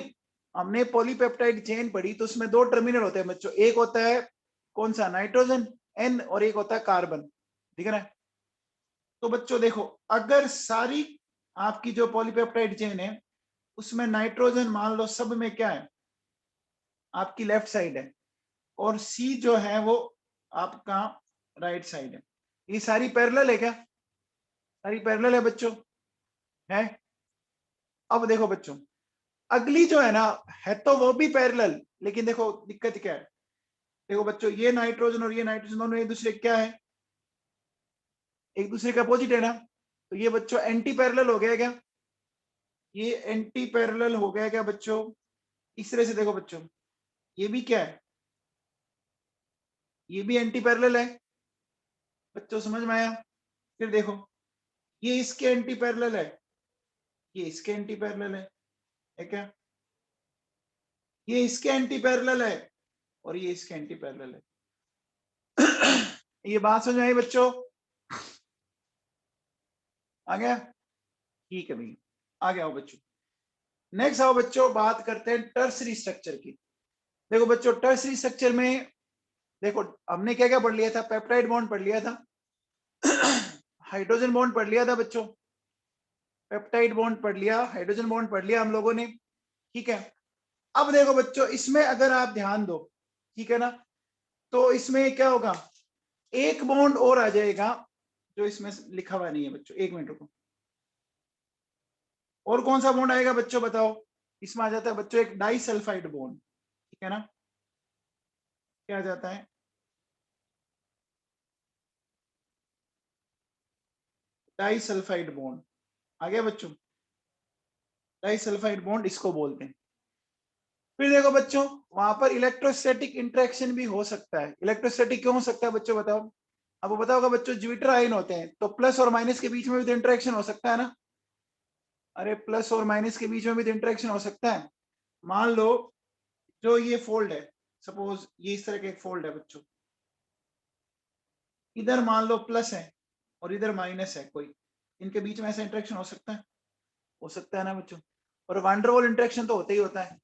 हमने पॉलीपेप्टाइड चेन पढ़ी तो उसमें दो टर्मिनल होते हैं बच्चों, एक होता है कौन सा, नाइट्रोजन N, और एक होता है कार्बन, दिख रहा है? तो बच्चों देखो, अगर सारी आपकी जो पॉलीपेप्टाइड चेन है उसमें नाइट्रोजन मान लो सब में क्या है, आपकी लेफ्ट साइड है, और C जो है वो आपका राइट साइड है। ये सारी पैरेलल है क्या? सारी पैरेलल है बच्चों, है? अब देखो बच्चों, अगली जो है ना, है तो वो भी पैरेलल, लेकिन देखो दिक्कत क्या है, देखो बच्चों, ये नाइट्रोजन और ये नाइट्रोजन दोनों एक दूसरे क्या है, एक दूसरे का अपोजिट है ना। तो ये बच्चों एंटी पैरेलल हो गया क्या? ये एंटी पैरेलल हो गया क्या बच्चों? इस तरह से देखो बच्चों, ये भी क्या है, ये भी एंटी पैरेलल है बच्चों, समझ में आया? फिर देखो, ये इसके एंटी पैरेलल है, ये इसके एंटी पैरेलल है क्या? ये इसके एंटी पैरेलल है और ये इसके एंटी पैरेलल है। ये बात समझ में आई बच्चों? आ गया? ठीक है भाई, आ गया हो बच्चों। नेक्स्ट आओ बच्चों, बात करते हैं टर्सरी स्ट्रक्चर की। देखो बच्चों, टर्सरी स्ट्रक्चर में देखो हमने क्या क्या पढ़ लिया था, पेप्टाइड बॉन्ड पढ़ लिया था, हाइड्रोजन बॉन्ड पढ़ लिया था बच्चों, पेप्टाइड बॉन्ड पढ़ लिया, हाइड्रोजन बॉन्ड पढ़ लिया हम लोगों ने, ठीक है? अब देखो बच्चों, इसमें अगर आप ध्यान दो, ठीक है ना, तो इसमें क्या होगा, एक बॉन्ड और आ जाएगा जो इसमें लिखा हुआ नहीं है बच्चों, एक मिनट रुको। और कौन सा बॉन्ड आएगा बच्चों बताओ? इसमें आ जाता है बच्चों एक डाइसल्फाइड बॉन्ड, ठीक है ना? क्या आ जाता है? डाइसल्फाइड बॉन्ड आ गया बच्चों, डाइसल्फाइड बॉन्ड इसको बोलते हैं। फिर देखो बच्चों, वहां पर इलेक्ट्रोस्टैटिक इंटरेक्शन भी हो सकता है। इलेक्ट्रोस्टैटिक क्यों हो सकता है बच्चों बताओ? अब वो बताओगा बच्चों, ज्विटर आयन होते हैं तो प्लस और माइनस के बीच में भी तो इंटरेक्शन हो सकता है ना। अरे प्लस और माइनस के बीच में भी तो इंटरेक्शन हो सकता है। मान लो जो ये फोल्ड है, सपोज ये इस तरह का एक फोल्ड है बच्चों, इधर मान लो प्लस है और इधर माइनस है कोई, इनके बीच में ऐसा इंटरेक्शन हो सकता है ना बच्चों। और वांडरवॉल इंटरेक्शन तो होता ही होता है।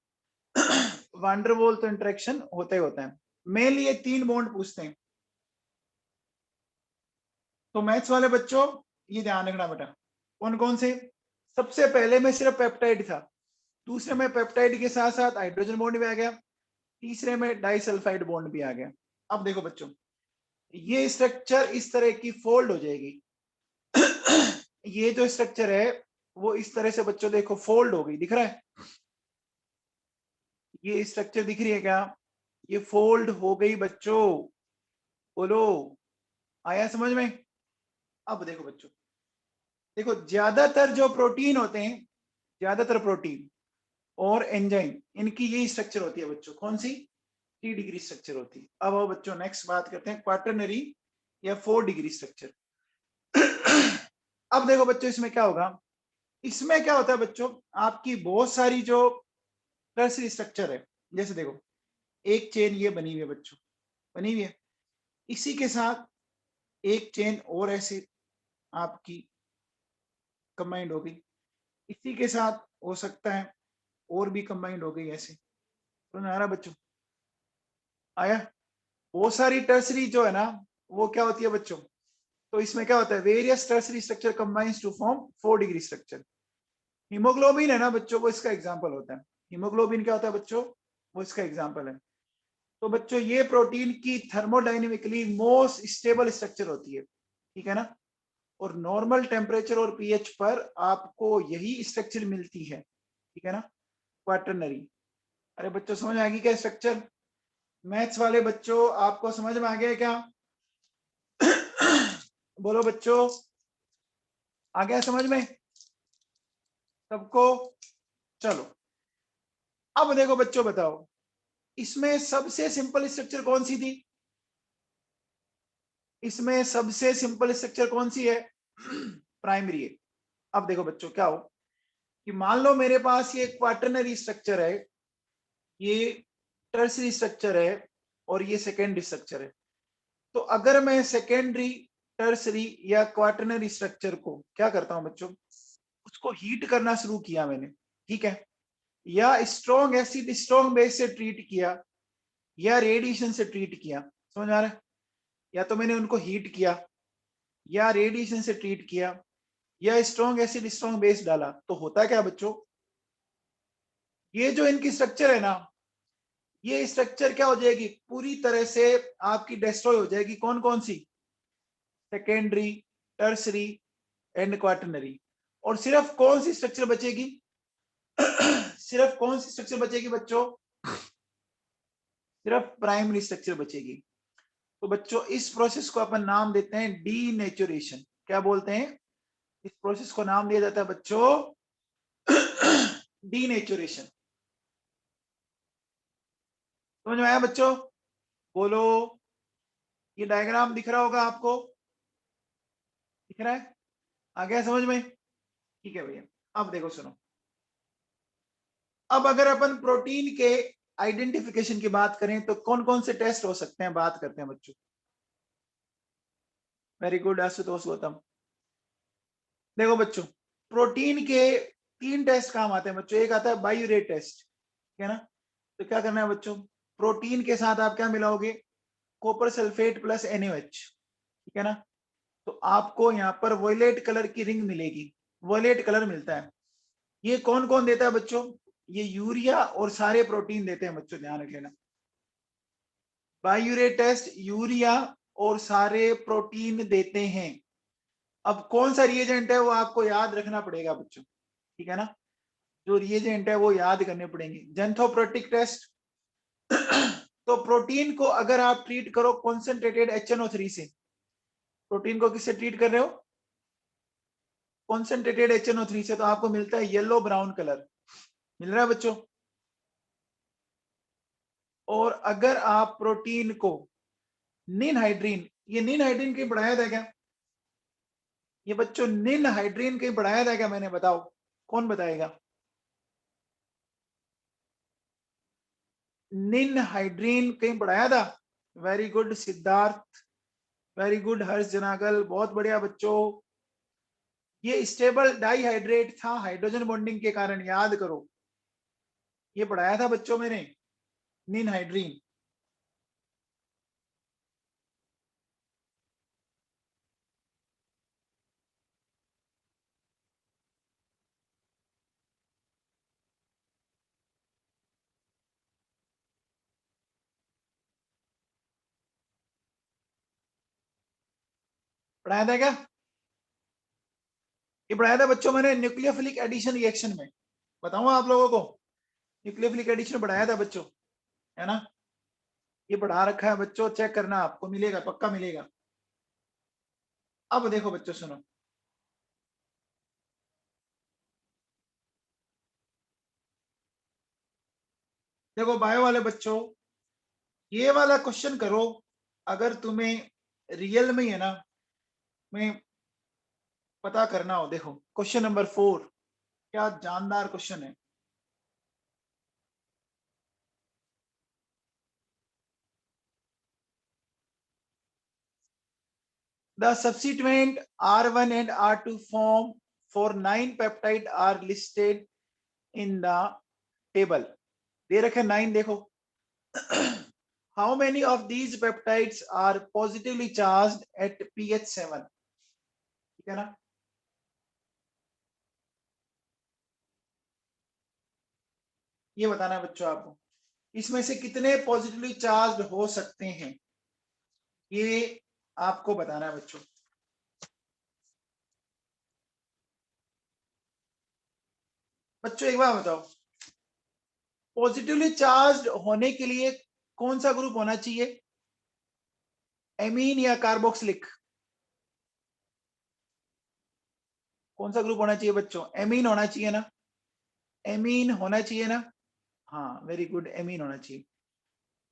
वांडरवॉल तो इंटरेक्शन होता ही होता है। मेनली ये तीन बॉन्ड पूछते हैं, तो मैथ्स वाले बच्चों ये ध्यान रखना बेटा। कौन कौन से? सबसे पहले में सिर्फ पेप्टाइड था, दूसरे में पेप्टाइड के साथ साथ हाइड्रोजन बॉन्ड भी आ गया, तीसरे में डाइसल्फाइड बॉन्ड भी आ गया। अब देखो बच्चों, ये स्ट्रक्चर इस तरह की फोल्ड हो जाएगी। ये जो स्ट्रक्चर है वो इस तरह से बच्चों देखो फोल्ड हो गई, दिख रहा है? ये स्ट्रक्चर दिख रही है क्या? ये फोल्ड हो गई बच्चों, बोलो आया समझ में? अब देखो बच्चों, देखो ज्यादातर जो प्रोटीन होते हैं, ज्यादातर प्रोटीन और एंजाइम, इनकी यही स्ट्रक्चर होती है बच्चों। कौन सी? 3 डिग्री स्ट्रक्चर होती है। अब आओ बच्चों नेक्स्ट बात करते हैं क्वाटरनरी या 4 डिग्री स्ट्रक्चर। अब देखो बच्चों, इसमें क्या होगा, इसमें क्या होता है बच्चों, आपकी बहुत सारी जो टर्सरी स्ट्रक्चर है, जैसे देखो एक चेन ये बनी हुई है बच्चों, बनी हुई है, इसी के साथ एक चेन और ऐसे आपकी कंबाइंड हो गई, इसी के साथ हो सकता है और भी कंबाइंड हो गई ऐसे, तो आ रहा बच्चों? आया? वो सारी टर्सरी जो है ना, वो क्या होती है बच्चों? तो इसमें क्या होता है, various tertiary structure combines to form 4 degree structure. Haemoglobin है ना बच्चों, वो इसका एग्जाम्पल होता है। हीमोग्लोबिन क्या होता है बच्चों? वो इसका एग्जाम्पल है। तो बच्चों ये प्रोटीन की थर्मोडाइनेमिकली मोस्ट स्टेबल स्ट्रक्चर होती है, ठीक है ना? और नॉर्मल टेम्परेचर और पीएच पर आपको यही स्ट्रक्चर मिलती है, ठीक है ना? क्वाटरनरी। अरे बच्चों समझ आ गई क्या स्ट्रक्चर? मैथ्स वाले बच्चों आपको समझ में आ गया क्या? बोलो बच्चों, आ गया समझ में सबको? चलो अब देखो बच्चों, बताओ इसमें सबसे सिंपल स्ट्रक्चर कौन सी थी? इसमें सबसे सिंपल स्ट्रक्चर कौन सी है? प्राइमरी है। अब देखो बच्चों क्या हो कि मान लो मेरे पास ये क्वाटरनरी स्ट्रक्चर है, ये टर्सरी स्ट्रक्चर है, और ये सेकेंडरी स्ट्रक्चर है। तो अगर मैं सेकेंडरी, टर्सरी या क्वाटरनरी स्ट्रक्चर को क्या करता हूं बच्चों, उसको हीट करना शुरू किया मैंने, ठीक है, या स्ट्रॉन्ग एसिड स्ट्रॉन्ग बेस से ट्रीट किया, या रेडिएशन से ट्रीट किया, समझ आ रहा है? या तो मैंने उनको हीट किया, या रेडिएशन से ट्रीट किया, या स्ट्रॉन्ग एसिड स्ट्रॉन्ग बेस डाला, तो होता क्या बच्चों, ये जो इनकी स्ट्रक्चर है ना, ये स्ट्रक्चर क्या हो जाएगी, पूरी तरह से आपकी डिस्ट्रॉय हो जाएगी। कौन कौन सी? Secondary, tertiary and quaternary. और सिर्फ कौन सी स्ट्रक्चर बचेगी? सिर्फ कौन सी स्ट्रक्चर बचेगी बच्चों? सिर्फ प्राइमरी स्ट्रक्चर बचेगी। तो बच्चों इस प्रोसेस को अपन नाम देते हैं डीनेचुरेशन। क्या बोलते हैं? इस प्रोसेस को नाम दिया जाता है बच्चों डीनेचुरेशन। समझ में आया बच्चों? बोलो, ये डायग्राम दिख रहा होगा आपको? दिख रहा है? आ गया समझ में? ठीक है भैया। अब देखो सुनो, अब अगर अपन प्रोटीन के आइडेंटिफिकेशन की बात करें तो कौन कौन से टेस्ट हो सकते हैं, बात करते हैं बच्चों। Very good Ashutosh Gautam. देखो बच्चों, प्रोटीन के 3 टेस्ट काम आते हैं बच्चों। एक आता है बायोरेट टेस्ट, ठीक है ना? तो क्या करना है बच्चों, प्रोटीन के साथ आप क्या मिलाओगे, कॉपर सल्फेट प्लस NaOH, ठीक है ना? तो आपको यहाँ पर वॉयलेट कलर की रिंग मिलेगी, वॉयलेट कलर मिलता है। ये कौन कौन देता है बच्चों? ये यूरिया और सारे प्रोटीन देते हैं बच्चों, ध्यान रख लेना। बायोरेट टेस्ट यूरिया और सारे प्रोटीन देते हैं। अब कौन सा रिएजेंट है वो आपको याद रखना पड़ेगा बच्चों, ठीक है ना? जो रिएजेंट है वो याद करने पड़ेंगे। जेंथोप्रोटिक टेस्ट तो प्रोटीन को अगर आप ट्रीट करो कॉन्सेंट्रेटेड HNO3 से, प्रोटीन को किससे ट्रीट कर रहे हो? कॉन्सेंट्रेटेड HNO3 से, तो आपको मिलता है येलो ब्राउन कलर, मिल रहा है बच्चों? और अगर आप प्रोटीन को निन हाइड्रीन, ये निन हाइड्रीन कहीं बढ़ाया था क्या? ये बच्चों निन हाइड्रीन कहीं बढ़ाया था क्या मैंने, बताओ कौन बताएगा? निन हाइड्रीन कहीं बढ़ाया था? Very good Siddharth, very good Harsh Janagal, बहुत बढ़िया बच्चों। ये स्टेबल डाईहाइड्रेट था हाइड्रोजन बॉन्डिंग के कारण, याद करो। ये पढ़ाया था बच्चों मैंने, निन हाइड्रीन। पढ़ाया था क्या? ये पढ़ाया था बच्चों मैंने न्यूक्लियोफिलिक एडिशन रिएक्शन में, बताऊं आप लोगों को? न्यूक्लियोफिलिक एडिशन पढ़ाया था बच्चों, है ना? ये पढ़ा रखा है बच्चों, चेक करना, आपको मिलेगा, पक्का मिलेगा। अब देखो बच्चों सुनो, देखो बायो वाले बच्चों, ये वाला क्वेश्चन करो अगर तुम्हें रियल में है ना, मैं पता करना हो। देखो क्वेश्चन नंबर 4, क्या जानदार क्वेश्चन है। The subsequent R1 and R2 form for 9 peptide are listed in the table. दे रखे 9, देखो how many of these peptides are positively charged at pH 7? ठीक है ना? ये बताना है बच्चों आपको, इसमें से कितने पॉजिटिवली चार्ज्ड हो सकते हैं, ये आपको बताना है बच्चों। बच्चों एक बार बताओ, पॉजिटिवली चार्ज्ड होने के लिए कौन सा ग्रुप होना चाहिए, एमीन या कार्बोक्सिलिक? कौन सा ग्रुप होना चाहिए बच्चों? एमीन होना चाहिए ना? एमीन होना चाहिए ना? हाँ वेरी गुड, एमीन होना चाहिए।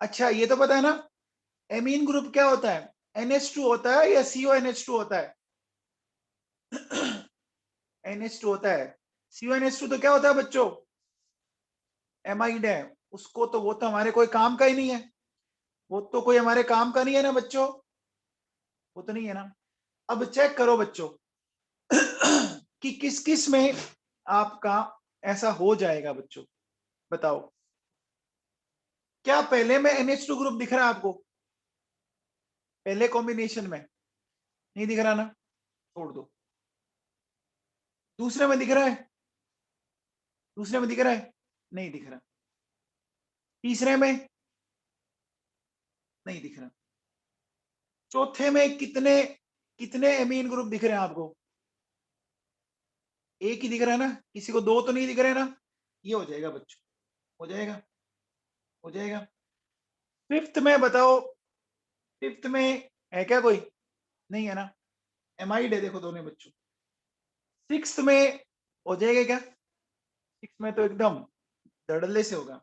अच्छा ये तो पता है ना, एमीन ग्रुप क्या होता है, NH2 होता है या CONH2 होता है? NH2 होता है। CONH2 तो क्या होता है बच्चों? एमाइड है। उसको तो, वो तो हमारे कोई काम का ही नहीं है, वो तो कोई हमारे काम का नहीं है ना बच्चों, वो तो नहीं है ना। अब चेक करो बच्चों कि किस किस में आपका ऐसा हो जाएगा बच्चों, बताओ। क्या पहले में NH2 ग्रुप दिख रहा है आपको, पहले कॉम्बिनेशन में? नहीं दिख रहा ना, छोड़ दो। दूसरे में दिख रहा है? दूसरे में दिख रहा है? नहीं दिख रहा। तीसरे में? नहीं दिख रहा। चौथे में कितने कितने एमीन ग्रुप दिख रहे हैं आपको? एक ही दिख रहा है ना, किसी को दो तो नहीं दिख रहे ना। ये हो जाएगा बच्चों, हो जाएगा, हो जाएगा। फिफ्थ में बताओ, फिफ्थ में है क्या कोई? नहीं है ना, एमाइड है देखो दोनों बच्चों। सिक्स्थ में हो जाएगा क्या? सिक्स में तो एकदम धड़ल्ले से होगा,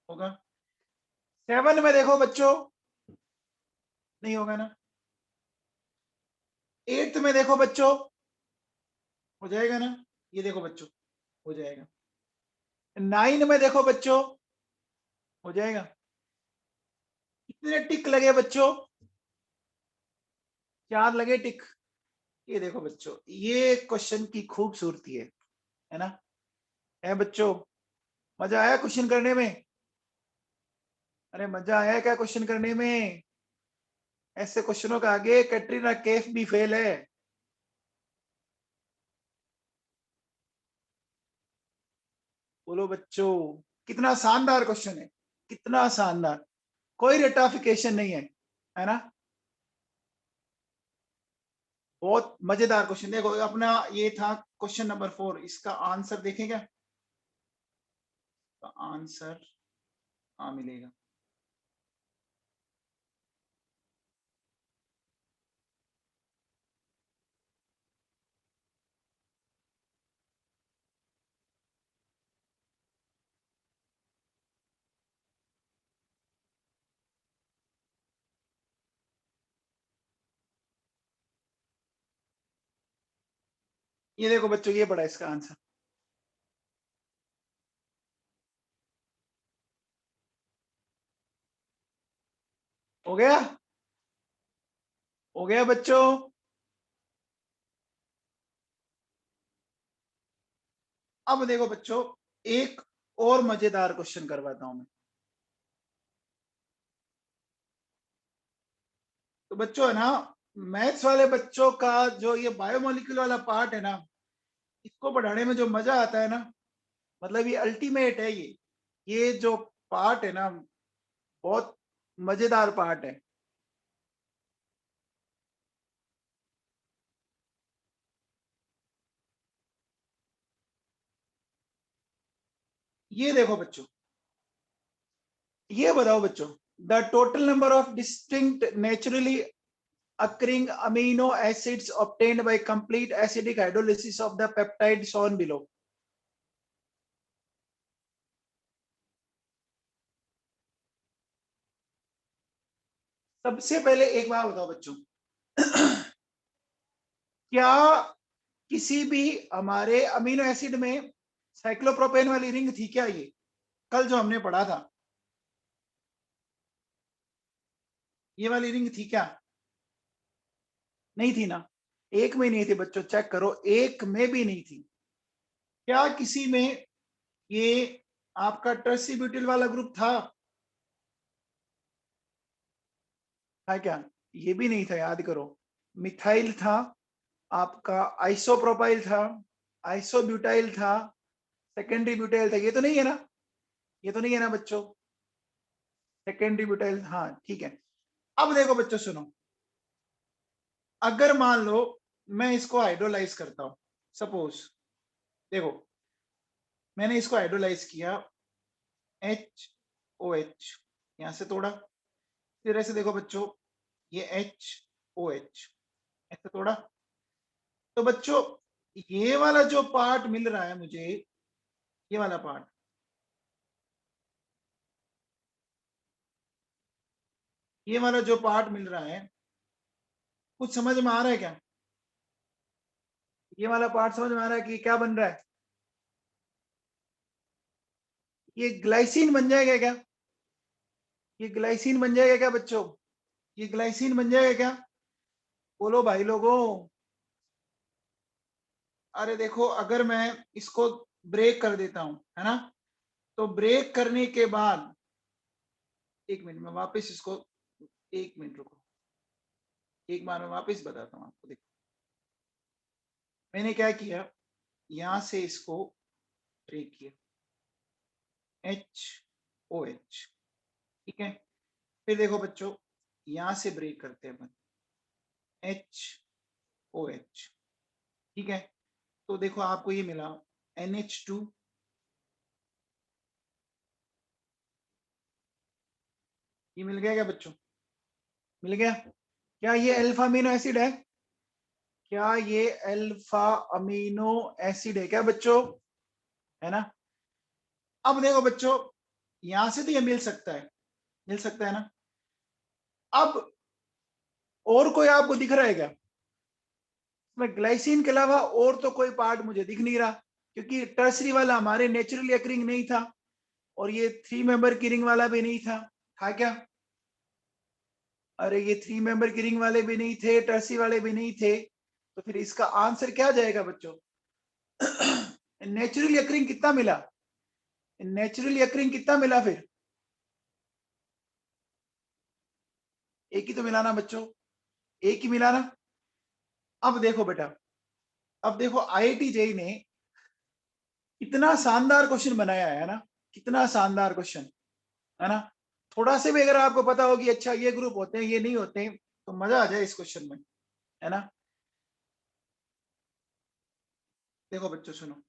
होगा। सेवन में देखो बच्चों, नहीं होगा ना। एट्थ में देखो बच्चों, हो जाएगा ना, ये देखो बच्चों, हो जाएगा। नाइन में देखो बच्चों, हो जाएगा। कितने टिक लगे बच्चों? 4 लगे टिक। ये देखो बच्चों, ये क्वेश्चन की खूबसूरती है ना? है बच्चों, मजा आया क्वेश्चन करने में? अरे मजा आया क्या क्वेश्चन करने में? ऐसे क्वेश्चनों का आगे कैटरीना कैफ भी फेल है। बोलो बच्चों, कितना शानदार क्वेश्चन है, कितना शानदार, कोई रेटाफिकेशन नहीं है ना? बहुत मजेदार क्वेश्चन। देखो अपना ये था क्वेश्चन नंबर 4, इसका आंसर देखें क्या? आंसर हाँ मिलेगा। ये देखो बच्चों, ये पड़ा इसका आंसर। हो गया, हो गया बच्चों। अब देखो बच्चों, एक और मजेदार क्वेश्चन करवाता हूं मैं। तो बच्चों है ना, मैथ्स वाले बच्चों का जो ये बायोमोलिक्यूल वाला पार्ट है ना, इसको पढ़ाने में जो मजा आता है ना, मतलब ये अल्टीमेट है। ये जो पार्ट है ना, बहुत मजेदार पार्ट है। ये देखो बच्चों, ये बताओ बच्चों, the total number of distinct naturally occurring amino acids obtained by complete acidic hydrolysis of the peptide shown below. सबसे पहले एक बात बताओ बच्चों, क्या किसी भी हमारे अमीनो एसिड में साइक्लोप्रोपेन वाली रिंग थी क्या? ये कल जो हमने पढ़ा था, ये वाली रिंग थी क्या? नहीं थी ना, एक में नहीं थी बच्चों, चेक करो, एक में भी नहीं थी। क्या किसी में ये आपका ट्रसीब्यूटिल वाला ग्रुप था? था क्या? ये भी नहीं था, याद करो। मिथाइल था, आपका आइसोप्रोपाइल था, आइसोब्यूटाइल था, सेकेंडरी ब्यूटाइल था। ये तो नहीं है ना, ये तो नहीं है ना बच्चों, सेकेंडरी ब्यूटाइल। हाँ ठीक है। अब देखो बच्चों सुनो, अगर मान लो मैं इसको हाइड्रोलाइज करता हूं, सपोज देखो मैंने इसको हाइड्रोलाइज किया, HOH यहां से तोड़ा, फिर ऐसे देखो बच्चों ये HOH ऐसे तोड़ा, तो बच्चों ये वाला जो पार्ट मिल रहा है मुझे, ये वाला पार्ट, ये वाला जो पार्ट मिल रहा है, कुछ समझ में आ रहा है क्या? ये वाला पार्ट समझ में आ रहा है कि क्या बन रहा है? ये ग्लाइसिन बन जाएगा क्या? ये ग्लाइसिन बन जाएगा क्या बच्चों? ये ग्लाइसिन बन जाएगा क्या? बोलो भाई लोगों। अरे देखो अगर मैं इसको ब्रेक कर देता हूं, है ना, तो ब्रेक करने के बाद, एक मिनट में वापस इसको, एक मिनट रुको, एक बार मैं वापस बताता हूँ आपको। देखो मैंने क्या किया, यहां से इसको ब्रेक किया, HOH, ठीक है। फिर देखो बच्चों यहां से ब्रेक करते हैं अपन, HOH, ठीक है। तो देखो आपको ये मिला NH2, ये मिल गया क्या बच्चों? मिल गया। क्या ये अल्फा अमीनो एसिड है? क्या ये अल्फा अमीनो एसिड है क्या बच्चों? है ना। अब देखो बच्चों यहां से तो ये मिल सकता है, मिल सकता है ना। अब और कोई आपको दिख रहा है क्या? मैं ग्लाइसिन के अलावा और तो कोई पार्ट मुझे दिख नहीं रहा, क्योंकि टर्सरी वाला हमारे नेचुरली अकरिंग नहीं था, और ये 3 मेंबर की रिंग वाला भी नहीं था क्या? अरे ये 3 मेंबर की रिंग वाले भी नहीं थे, टर्सी वाले भी नहीं थे, तो फिर इसका आंसर क्या जाएगा बच्चों? नेचुरली अकरिंग कितना मिला? नेचुरली अकरिंग कितना मिला फिर? एक ही तो मिला ना बच्चों, एक ही मिला ना। अब देखो बेटा, अब देखो IIT जेई ने इतना शानदार क्वेश्चन बनाया है ना, कितना शानदार क्वेश्चन, है ना। थोड़ा से भी अगर आपको पता हो कि अच्छा ये ग्रुप होते हैं ये नहीं होते, तो मजा आ जाए इस क्वेश्चन में, है ना। देखो बच्चों सुनो,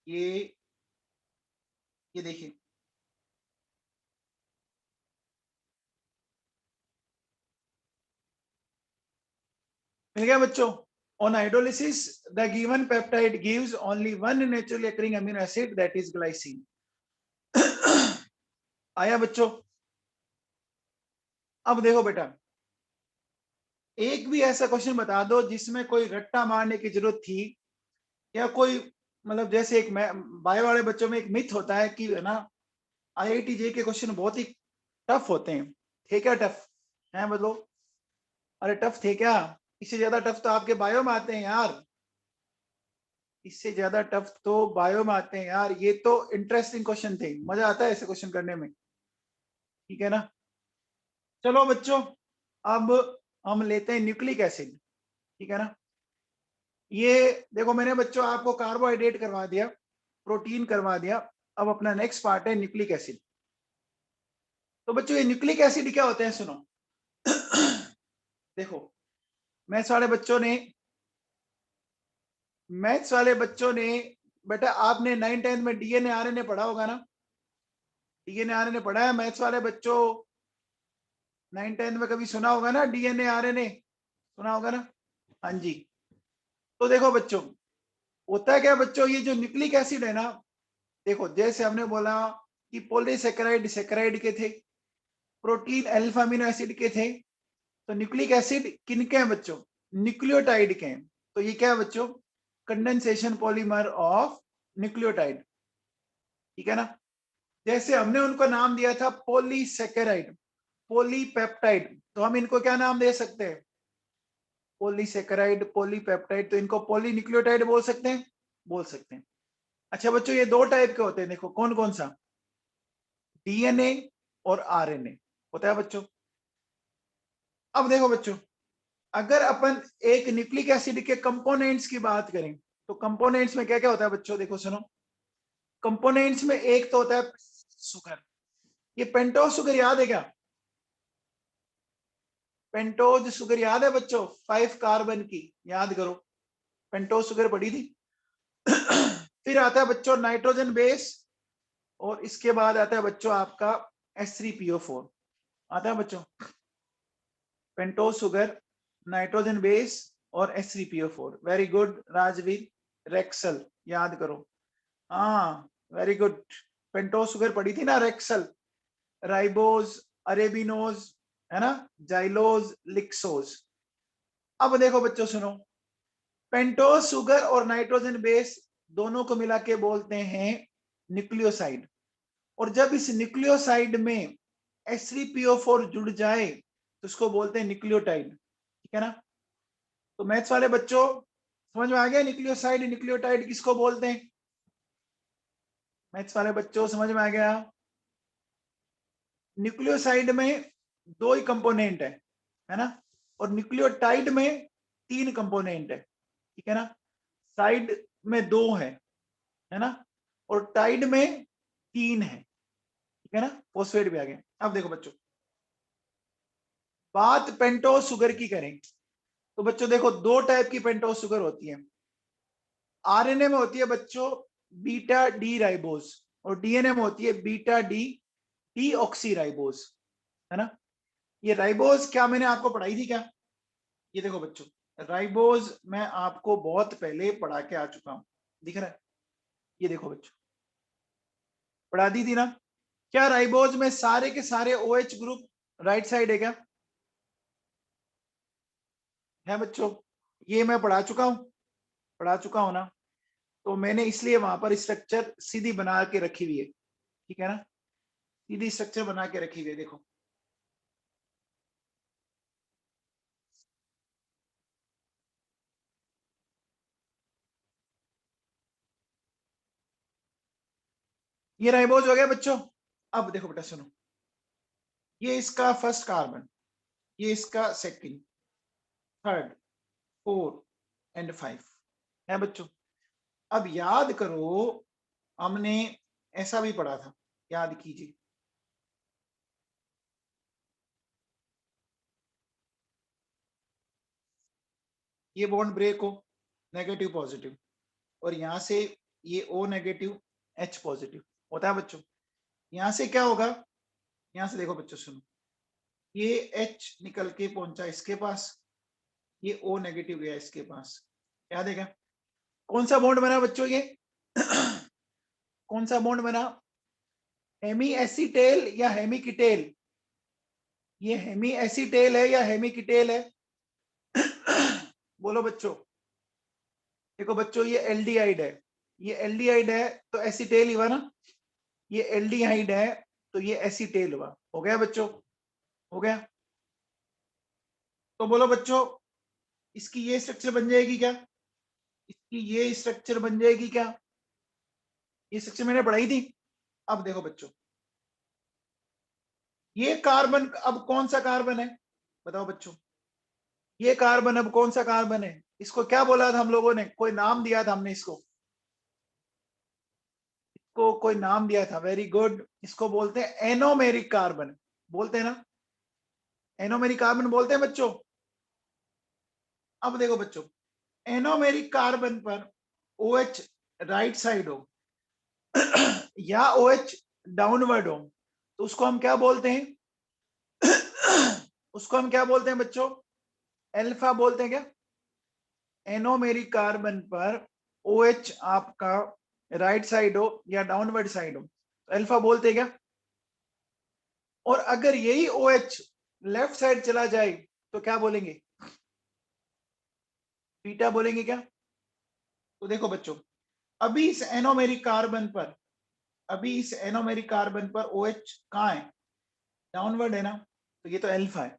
ये ये देखिए, मिल गया बच्चों। On hydrolysis, the given peptide gives only one naturally occurring amino acid, that is glycine. आया बच्चों? अब देखो बेटा, एक भी ऐसा क्वेश्चन बता दो जिसमें कोई रट्टा मारने की जरूरत थी, या कोई मतलब जैसे एक बायो वाले बच्चों में एक मिथ होता है कि है ना IIT जे के क्वेश्चन बहुत ही टफ होते हैं। थे क्या टफ? है मतलब, अरे टफ थे क्या? इससे ज्यादा टफ तो आपके बायो में आते हैं यार, इससे ज्यादा टफ तो बायो में आते हैं यार। ये तो इंटरेस्टिंग क्वेश्चन थे, मजा आता है ऐसे क्वेश्चन करने में, ठीक है ना। चलो बच्चों, अब हम लेते हैं न्यूक्लिक एसिड, ठीक है ना। ये देखो मैंने बच्चों आपको कार्बोहाइड्रेट करवा दिया, प्रोटीन करवा दिया, अब अपना नेक्स्ट पार्ट है न्यूक्लिक एसिड। तो बच्चों ये न्यूक्लिक एसिड क्या होते हैं सुनो। देखो मैथ्स वाले बच्चों ने, मैथ्स वाले बच्चों ने, बेटा आपने 9th-10th में DNA RNA पढ़ा होगा ना, DNA RNA पढ़ा है मैथ्स वाले बच्चों? 9th-10th में कभी सुना होगा ना DNA RNA, सुना होगा ना। हाँ जी। तो देखो बच्चों होता है क्या बच्चों, ये जो न्यूक्लिक एसिड है ना, देखो जैसे हमने बोला कि पॉलीसेकेराइड सेकेराइड के थे, प्रोटीन अल्फा अमीनो एसिड के थे, तो न्यूक्लिक एसिड किनके हैं बच्चों? न्यूक्लियोटाइड के हैं। तो ये क्या है बच्चों? कंडेंसेशन पॉलीमर ऑफ न्यूक्लियोटाइड, ठीक है ना। जैसे हमने उनको नाम दिया था पॉलीसेकेराइड, पॉलीपेप्टाइड, तो हम इनको क्या नाम दे सकते हैं? पॉलीसेकेराइड, पॉलीपेप्टाइड, तो इनको पॉलीन्यूक्लियोटाइड बोल सकते हैं, बोल सकते हैं। अच्छा बच्चों ये दो टाइप के होते हैं, देखो कौन कौन सा, DNA और RNA होता है बच्चों। अब देखो बच्चों, अगर अपन एक न्यूक्लिक एसिड के कंपोनेंट्स की बात करें तो कंपोनेंट्स में क्या क्या होता है बच्चों, देखो सुनो। कंपोनेंट्स में एक तो होता है शुगर। ये पेंटोज शुगर याद है क्या? पेंटोज शुगर याद है बच्चों? 5 कार्बन की, याद करो, पेंटोज शुगर पड़ी थी। फिर आता है बच्चों नाइट्रोजन बेस, और इसके बाद आता है बच्चों आपका H3PO4 आता है बच्चों। पेंटोज शुगर, नाइट्रोजन बेस और H3PO4। Very good Rajveer. रेक्सल याद करो, हाँ वेरी गुड। पेंटोज शुगर पड़ी थी ना, रेक्सल, राइबोज, अरेबिनोज, है ना, जाइलोज, लिक्सोज। अब देखो बच्चों सुनो, पेंटोज शुगर और नाइट्रोजन बेस दोनों को मिला के बोलते हैं न्यूक्लियोसाइड। और जब इस न्यूक्लियोसाइड में H3PO4 जुड़ जाए तो उसको बोलते हैं न्यूक्लियोटाइड, ठीक है ना। तो मैथ्स वाले बच्चों समझ में आ गया, न्यूक्लियोसाइड न्यूक्लियोटाइड किसको बोलते हैं? मैथ्स वाले बच्चों समझ में आ गया? न्यूक्लियोसाइड में 2 ही कंपोनेंट है ना, और न्यूक्लियोटाइड में 3 कंपोनेंट है, ठीक है ना। साइड में 2 है ना, और टाइड में 3 है, ठीक है ना। फॉस्फेट भी आ गया। अब देखो बच्चों, बात पेंटोज शुगर की करें तो बच्चों देखो 2 टाइप की पेंटोज शुगर होती है। आरएनए में होती है बच्चों बीटा डी राइबोज, और डीएनए में होती है बीटा डी डीऑक्सी राइबोज, है ना। ये राइबोज क्या मैंने आपको पढ़ाई थी क्या? ये देखो बच्चों, राइबोज मैं आपको बहुत पहले पढ़ा के आ चुका हूं, दिख रहा है? ये देखो बच्चों, पढ़ा दी थी ना। क्या राइबोज में सारे के सारे OH ग्रुप राइट साइड है क्या? है बच्चों, ये मैं पढ़ा चुका हूं ना। तो मैंने इसलिए वहां पर स्ट्रक्चर सीधी बना के रखी हुई है, ठीक है ना, सीधी स्ट्रक्चर बना के रखी हुई है। देखो ये राइबोज हो गया बच्चों। अब देखो बेटा सुनो, ये इसका फर्स्ट कार्बन, ये इसका सेकंड, थर्ड, फोर्थ एंड 5 है बच्चों। अब याद करो, हमने ऐसा भी पढ़ा था, याद कीजिए। ये बॉन्ड ब्रेक हो, नेगेटिव पॉजिटिव, और यहां से ये O नेगेटिव H पॉजिटिव होता है बच्चों। यहां से क्या होगा, यहां से देखो बच्चों सुनो, ये H निकल के पहुंचा इसके पास, ये O नेगेटिव गया इसके पास, याद है क्या? कौन सा बॉन्ड बना बच्चों ये? कौन सा बॉन्ड बना? हेमी एसीटेल या हेमिकिटेल? ये हेमी एसीटेल है या हेमिकिटेल है? बोलो बच्चों। देखो बच्चों, ये एल्डिहाइड है, ये एल्डिहाइड है तो एसीटेल ही हुआ ना, ये एल्डिहाइड है तो ये एसीटेल हुआ। हो गया बच्चों, हो गया। तो बोलो बच्चों, इसकी ये स्ट्रक्चर बन जाएगी क्या? इसकी ये स्ट्रक्चर बन जाएगी क्या? ये स्ट्रक्चर मैंने पढ़ाई थी। अब देखो बच्चों, ये कार्बन अब कौन सा कार्बन है, बताओ बच्चों। ये कार्बन अब कौन सा कार्बन है? इसको क्या बोला था हम लोगों ने? कोई नाम दिया था हमने इसको, इसको कोई नाम दिया था। वेरी गुड, इसको बोलते हैं एनोमेरिक कार्बन, बोलते हैं ना, एनोमेरिक कार्बन बोलते हैं बच्चों। अब देखो बच्चों, एनोमेरिक कार्बन पर OH राइट साइड हो या OH डाउनवर्ड हो तो उसको हम क्या बोलते हैं? उसको हम क्या बोलते हैं बच्चों? अल्फा बोलते हैं क्या? एनोमेरिक कार्बन पर OH आपका राइट साइड हो या डाउनवर्ड साइड हो तो अल्फा बोलते हैं क्या? और अगर यही OH लेफ्ट साइड चला जाए तो क्या बोलेंगे? बीटा बोलेंगे क्या? तो देखो बच्चों, अभी इस एनोमेरिक कार्बन पर, अभी इस एनोमेरिक कार्बन पर OH कहाँ है? डाउनवर्ड है ना, तो ये तो अल्फा है।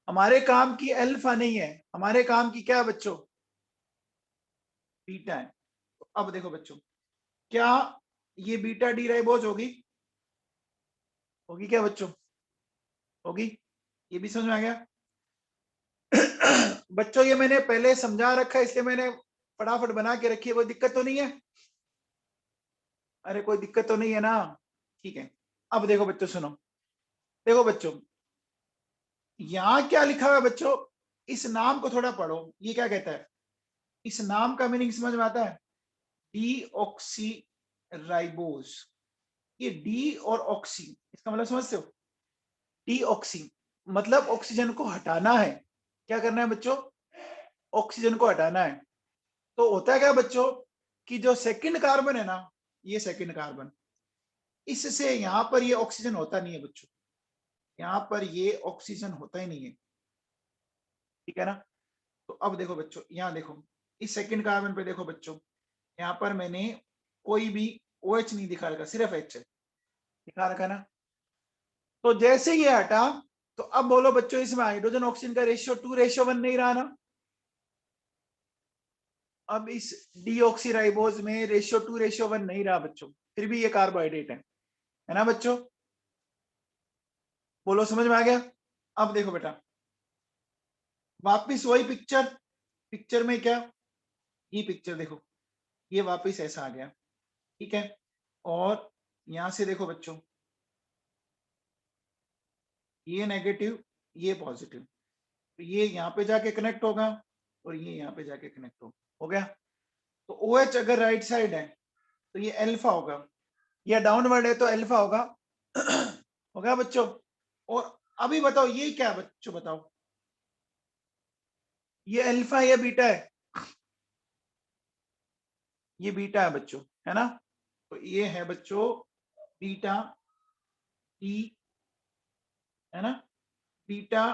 हमारे काम की अल्फा नहीं है, हमारे काम की क्या है बच्चों? बीटा है। तो अब देखो बच्चों, क्या ये बीटा डी राइबोज होगी? होगी क्या बच्चों? होगी? ये भी समझ में आ गया। बच्चों ये मैंने पहले समझा रखा है, इसलिए मैंने फटाफट बना के रखी है, कोई दिक्कत तो नहीं है? अरे कोई दिक्कत तो नहीं है ना? ठीक है। अब देखो बच्चों सुनो, देखो बच्चों यहां क्या लिखा हुआ है बच्चों, इस नाम को थोड़ा पढ़ो, ये क्या कहता है, इस नाम का मीनिंग समझ में आता है? Deoxy ribose. ये डी और ऑक्सी, इसका मतलब समझते हो? डीऑक्सी मतलब ऑक्सीजन को हटाना है। क्या करना है बच्चों? ऑक्सीजन को हटाना है। तो होता है क्या बच्चों कि जो सेकंड कार्बन है ना, ये सेकंड कार्बन, इससे यहां पर ये ऑक्सीजन होता नहीं है बच्चों, यहां पर ये ऑक्सीजन होता ही नहीं है, ठीक है ना? तो अब देखो बच्चों, यहाँ देखो इस सेकंड कार्बन पे देखो बच्चों, यहाँ पर मैंने कोई भी OH नहीं दिखा रखा, सिर्फ H है, दिखा रखा ना? तो जैसे ये हटा, तो अब बोलो बच्चों इसमें हाइड्रोजन ऑक्सीजन का रेशियो 2:1 नहीं रहा ना? अब इस डीऑक्सीराइबोज में रेशियो 2:1 नहीं रहा बच्चों, फिर भी ये कार्बोहाइड्रेट है ना बच्चों? बोलो समझ में आ गया? अब देखो बेटा, वापिस वही पिक्चर, पिक्चर में क्या, ये पिक्चर देखो, ये वापिस ऐसा आ गया, ठीक है? और यहां से देखो बच्चों, ये नेगेटिव, ये पॉजिटिव, तो ये यहाँ पे जाके कनेक्ट होगा और ये यहाँ पे जाके कनेक्ट होगा, हो गया? तो OH अगर राइट साइड है तो ये अल्फा होगा, या डाउनवर्ड है तो अल्फा होगा। हो गया बच्चों? और अभी बताओ ये क्या बच्चों, बताओ ये अल्फा या बीटा है? ये बीटा है बच्चों, है ना? तो ये है बच्चों बीटा डी, है ना? बीटा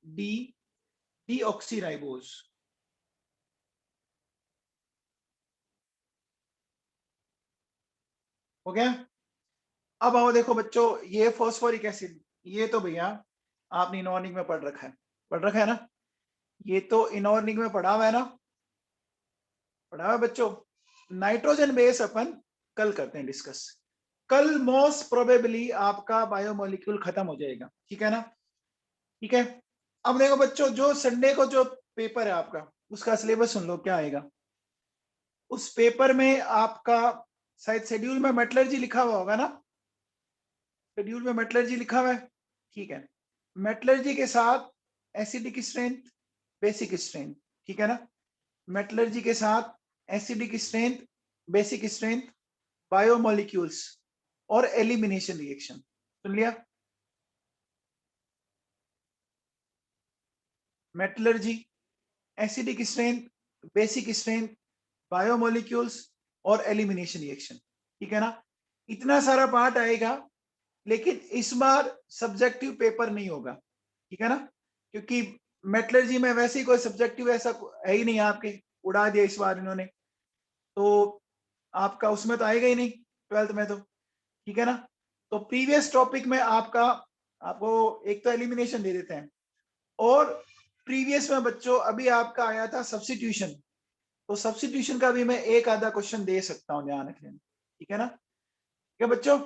डी डीऑक्सीराइबोज, हो गया? अब आओ देखो बच्चों, ये फॉस्फोरिक एसिड, ये तो भैया आपने इनऑर्गेनिक में पढ़ रखा है, पढ़ रखा है ना? ये तो इनऑर्गेनिक में पढ़ा हुआ है ना? पढ़ा हुआ है बच्चों। नाइट्रोजन बेस अपन कल करते हैं डिस्कस, कल मोस्ट प्रोबेबली आपका बायोमोलिक्यूल खत्म हो जाएगा, ठीक है ना? ठीक है। अब देखो बच्चों, जो संडे को जो पेपर है आपका, उसका सिलेबस सुन लो क्या आएगा। उस पेपर में आपका शायद शेड्यूल में मेटलर्जी लिखा हुआ होगा ना? शेड्यूल में मेटलर्जी लिखा हुआ है, ठीक है? मेटलर्जी के साथ एसिडिक स्ट्रेंथ, बेसिक स्ट्रेंथ, ठीक है ना? मेटलर्जी के साथ acidic strength, basic strength, biomolecules और एलिमिनेशन रिएक्शन, सुन लिया? Metallurgy, acidic strength, basic strength, biomolecules और एलिमिनेशन रिएक्शन, ठीक है ना? इतना सारा पार्ट आएगा, लेकिन इस बार सब्जेक्टिव पेपर नहीं होगा, ठीक है ना? क्योंकि मेटलर्जी में वैसे ही कोई सब्जेक्टिव ऐसा है ही नहीं, आपके उड़ा दिया इस बार इन्होंने, तो आपका उसमें तो आएगा ही नहीं 12th में तो, ठीक है ना? तो प्रीवियस टॉपिक में आपका, आपको एक तो एलिमिनेशन दे देते हैं, और प्रीवियस में बच्चों अभी आपका आया था सब्स्टिट्यूशन, तो सब्स्टिट्यूशन का भी मैं एक आधा क्वेश्चन दे सकता हूं, ध्यान रख लेना, ठीक है ना? क्या बच्चों?